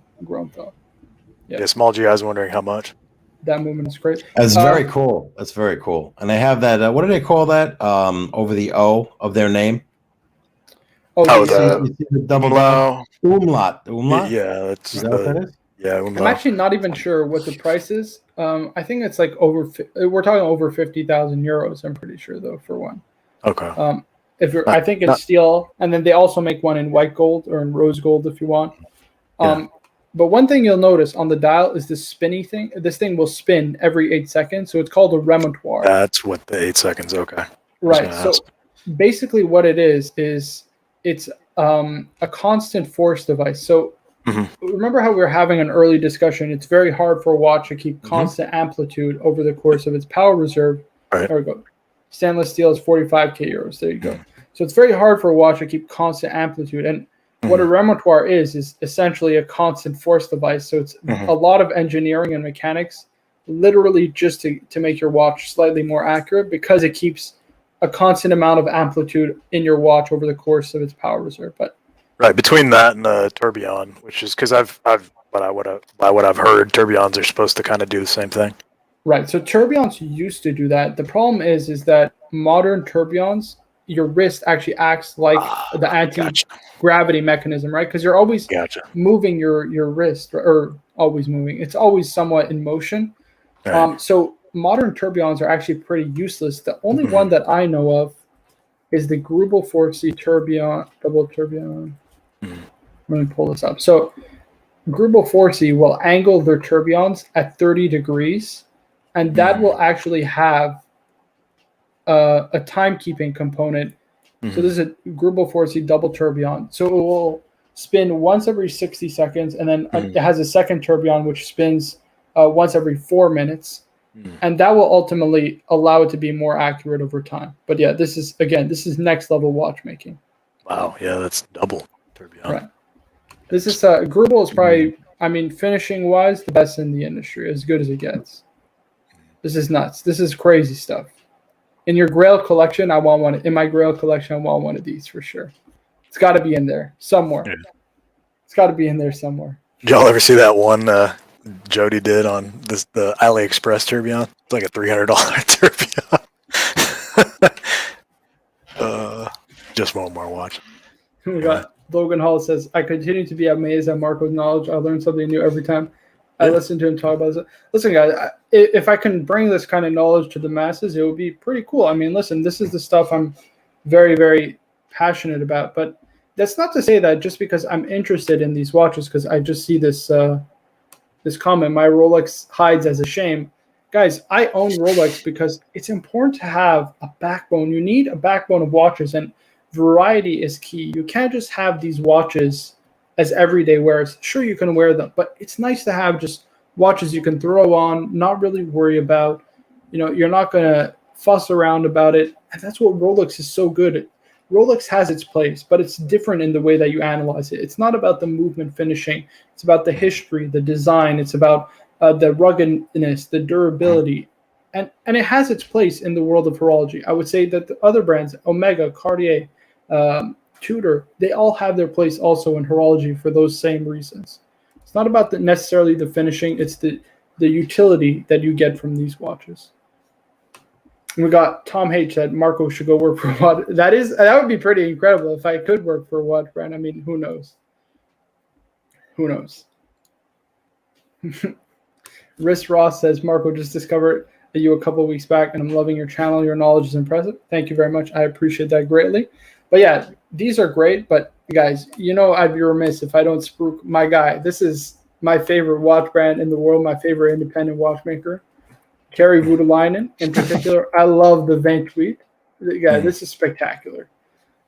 Yeah, small G. I was wondering how much. That movement is great. That's very cool. That's very cool. And they have that. What do they call that? Over the O of their name. The double umlaut. Umlaut. Yeah, that's what that is. Yeah, umlaut. I'm actually not even sure what the price is. I think it's like we're talking over 50,000 euros. I'm pretty sure though for one. Okay. I think it's steel, and then they also make one in white gold or in rose gold if you want. But one thing you'll notice on the dial is this spinny thing. This thing will spin every 8 seconds, so it's called a remotoire. That's what the 8 seconds. Okay. Right. So basically, what it is it's a constant force device. So remember how we were having an early discussion? It's very hard for a watch to keep constant amplitude over the course of its power reserve. Right. There we go. Stainless steel is 45k euros. There you go. So it's very hard for a watch to keep constant amplitude. And what a remotoire is essentially a constant force device. So it's a lot of engineering and mechanics, literally just to make your watch slightly more accurate because it keeps a constant amount of amplitude in your watch over the course of its power reserve. But right between that and the tourbillon, which is because by what I've heard, tourbillons are supposed to kind of do the same thing. Right. So tourbillons used to do that. The problem is that modern tourbillons, your wrist actually acts like the anti-gravity mechanism, right? Because you're always moving your wrist, or always moving. It's always somewhat in motion. Right. So modern tourbillons are actually pretty useless. The only one that I know of is the Grubel 4C tourbillon, double tourbillon. Let Let me pull this up. So Grubel 4C will angle their tourbillons at 30 degrees, and that will actually have a timekeeping component. So this is a Grubel 4C double tourbillon. So it will spin once every 60 seconds, and then it has a second tourbillon which spins once every 4 minutes. And that will ultimately allow it to be more accurate over time. But yeah, this is next level watchmaking. Wow, yeah, that's double tourbillon. Right. This is Grubel is probably, I mean, finishing wise, the best in the industry, as good as it gets. This is nuts. This is crazy stuff. In your Grail collection, I want one. In my Grail collection, I want one of these for sure. It's got to be in there somewhere. Yeah. It's got to be in there somewhere. Did y'all ever see that one Jody did on the AliExpress tourbillon? It's like a $300 tourbillon. Just one more watch. We got Logan Hall says, I continue to be amazed at Marco's knowledge. I learn something new every time I listen to him talk about this. Listen, guys, if I can bring this kind of knowledge to the masses, it would be pretty cool. I mean, listen, this is the stuff I'm very, very passionate about. But that's not to say that just because I'm interested in these watches, because I just see this this comment, my Rolex hides as a shame. Guys, I own Rolex because it's important to have a backbone. You need a backbone of watches, and variety is key. You can't just have these watches as everyday wears. Sure, you can wear them, but it's nice to have just watches you can throw on, not really worry about. You know, you're not going to fuss around about it. And that's what Rolex is so good at. Rolex has its place, but it's different in the way that you analyze it. It's not about the movement finishing. It's about the history, the design. It's about the ruggedness, the durability. And it has its place in the world of horology. I would say that the other brands, Omega, Cartier, Tudor, they all have their place also in horology for those same reasons. It's not about necessarily the finishing. It's the utility that you get from these watches. And we got Tom H. that Marco should go work for a watch. That would be pretty incredible if I could work for a watch brand. I mean, who knows? Who knows? Riss Ross says, Marco just discovered you a couple of weeks back, and I'm loving your channel. Your knowledge is impressive. Thank you very much. I appreciate that greatly. But yeah, these are great. But guys, you know I'd be remiss if I don't spruik my guy. This is my favorite watch brand in the world, my favorite independent watchmaker, Kari Voutilainen in particular. I love the Vent tweet. Guys, this is spectacular.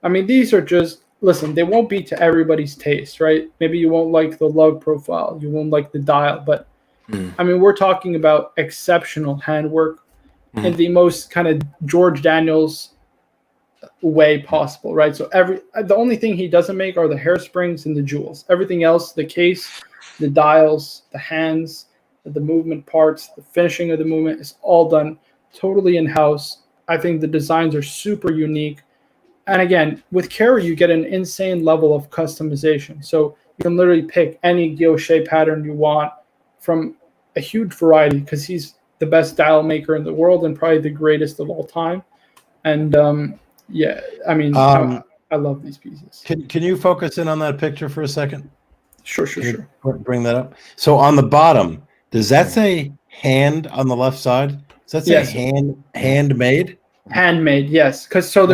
I mean, these are just, listen, they won't be to everybody's taste, right? Maybe you won't like the lug profile. You won't like the dial. But, I mean, we're talking about exceptional handwork in the most kind of George Daniels way possible, right? So the only thing he doesn't make are the hairsprings and the jewels. Everything else, the case, the dials, the hands, the movement parts, the finishing of the movement is all done totally in-house. I think the designs are super unique. And again, with Kari, you get an insane level of customization. So you can literally pick any guilloche pattern you want from a huge variety because he's the best dial maker in the world and probably the greatest of all time. And yeah, I mean, I love these pieces. Can you focus in on that picture for a second? Sure. Bring that up. So on the bottom, does that say hand on the left side? Does that say handmade? Handmade, yes. Because so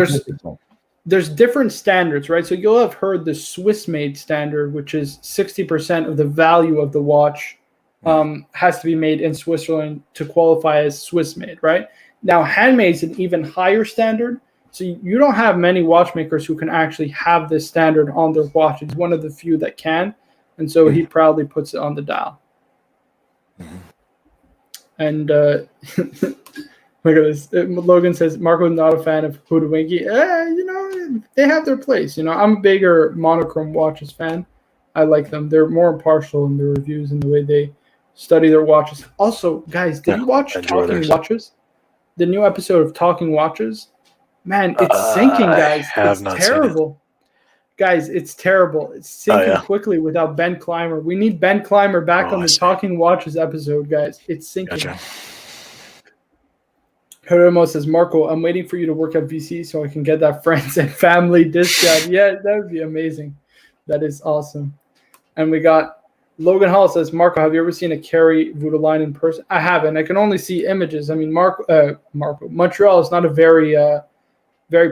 there's different standards, right? So you'll have heard the Swiss made standard, which is 60% of the value of the watch has to be made in Switzerland to qualify as Swiss made, right? Now, handmade is an even higher standard. So you don't have many watchmakers who can actually have this standard on their watch. It's one of the few that can. And so he proudly puts it on the dial. And look at this. Logan says, Marco's not a fan of Hoodwinky. You know, they have their place. You know, I'm a bigger monochrome watches fan. I like them. They're more impartial in their reviews and the way they study their watches. Also, guys, did you watch Talking Watches? The new episode of Talking Watches? Man, it's sinking, guys. It's terrible. Guys, it's terrible. It's sinking quickly without Ben Clymer. We need Ben Clymer back on the Talking Watches episode, guys. It's sinking. Gotcha. Hiromo says, Marco, I'm waiting for you to work at VC so I can get that friends and family discount. Yeah, that would be amazing. That is awesome. And we got Logan Hall says, Marco, have you ever seen a Kari Voutilainen in person? I haven't. I can only see images. I mean, Montreal is not a very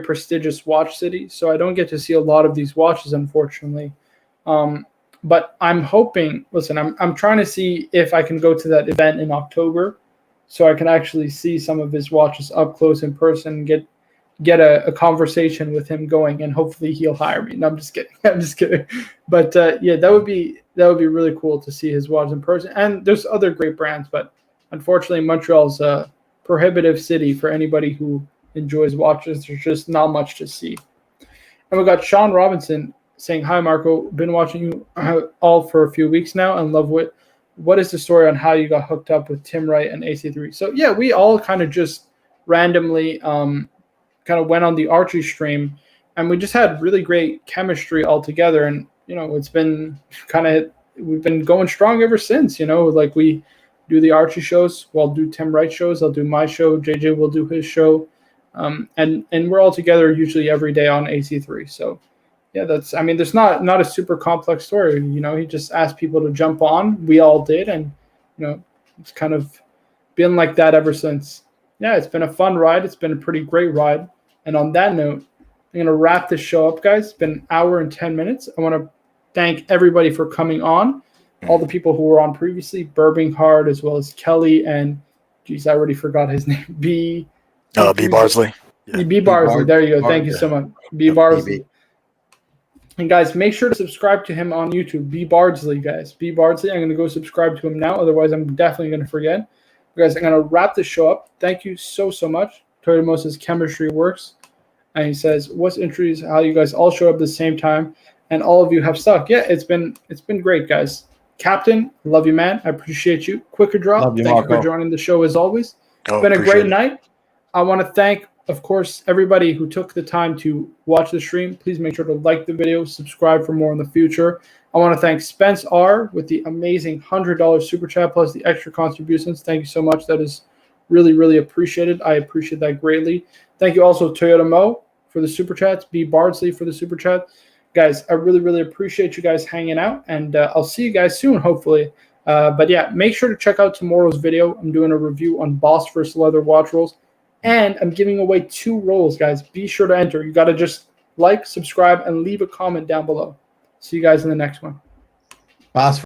prestigious watch city, so I don't get to see a lot of these watches, unfortunately. But I'm hoping. Listen, I'm trying to see if I can go to that event in October, so I can actually see some of his watches up close in person, and get a conversation with him going, and hopefully he'll hire me. No, I'm just kidding. I'm just kidding. But yeah, that would be really cool to see his watch in person. And there's other great brands, but unfortunately, Montreal's a prohibitive city for anybody who enjoys watches. There's just not much to see. And we got Sean Robinson saying, "Hi, Marco. Been watching you all for a few weeks now and love what is the story on how you got hooked up with Tim Wright and AC3?" So yeah, we all kind of just randomly kind of went on the archery stream, and we just had really great chemistry all together. And it's been we've been going strong ever since. Like we do the archery shows, well, I'll do Tim Wright shows, I'll do my show, JJ will do his show, and we're all together usually every day on AC3. So yeah, there's not a super complex story. He just asked people to jump on. We all did, and it's kind of been like that ever since. Yeah, it's been a fun ride. It's been a pretty great ride. And on that note, I'm gonna wrap this show up, guys. It's been an hour and 10 minutes. I want to thank everybody for coming on. All the people who were on previously, Burbinghard, as well as Kelly, and geez, I already forgot his name. B. Barsley. Yeah. B. Barsley. There you go. Thank you so much. B. Barsley. And guys, make sure to subscribe to him on YouTube. B. Bardsley, guys. B. Bardsley. I'm going to go subscribe to him now. Otherwise, I'm definitely going to forget. Guys, I'm going to wrap this show up. Thank you so much. Toyotomo says chemistry works. And he says, what's interesting how you guys all show up at the same time and all of you have stuck. Yeah, it's been great, guys. Captain, love you, man. I appreciate you. Quicker Drop, thank you for joining the show as always. It's been a great night. I want to thank, of course, everybody who took the time to watch the stream. Please make sure to like the video, subscribe for more in the future. I want to thank Spence R with the amazing $100 super chat plus the extra contributions. Thank you so much. That is really, really appreciated. I appreciate that greatly. Thank you also Toyota Mo for the super chats, B. Bardsley for the super chat. Guys, I really, really appreciate you guys hanging out, and I'll see you guys soon, hopefully. But yeah, make sure to check out tomorrow's video. I'm doing a review on Boss vs. Leather watch rolls, and I'm giving away 2 rolls, guys. Be sure to enter. You got to just like, subscribe, and leave a comment down below. See you guys in the next one. Boss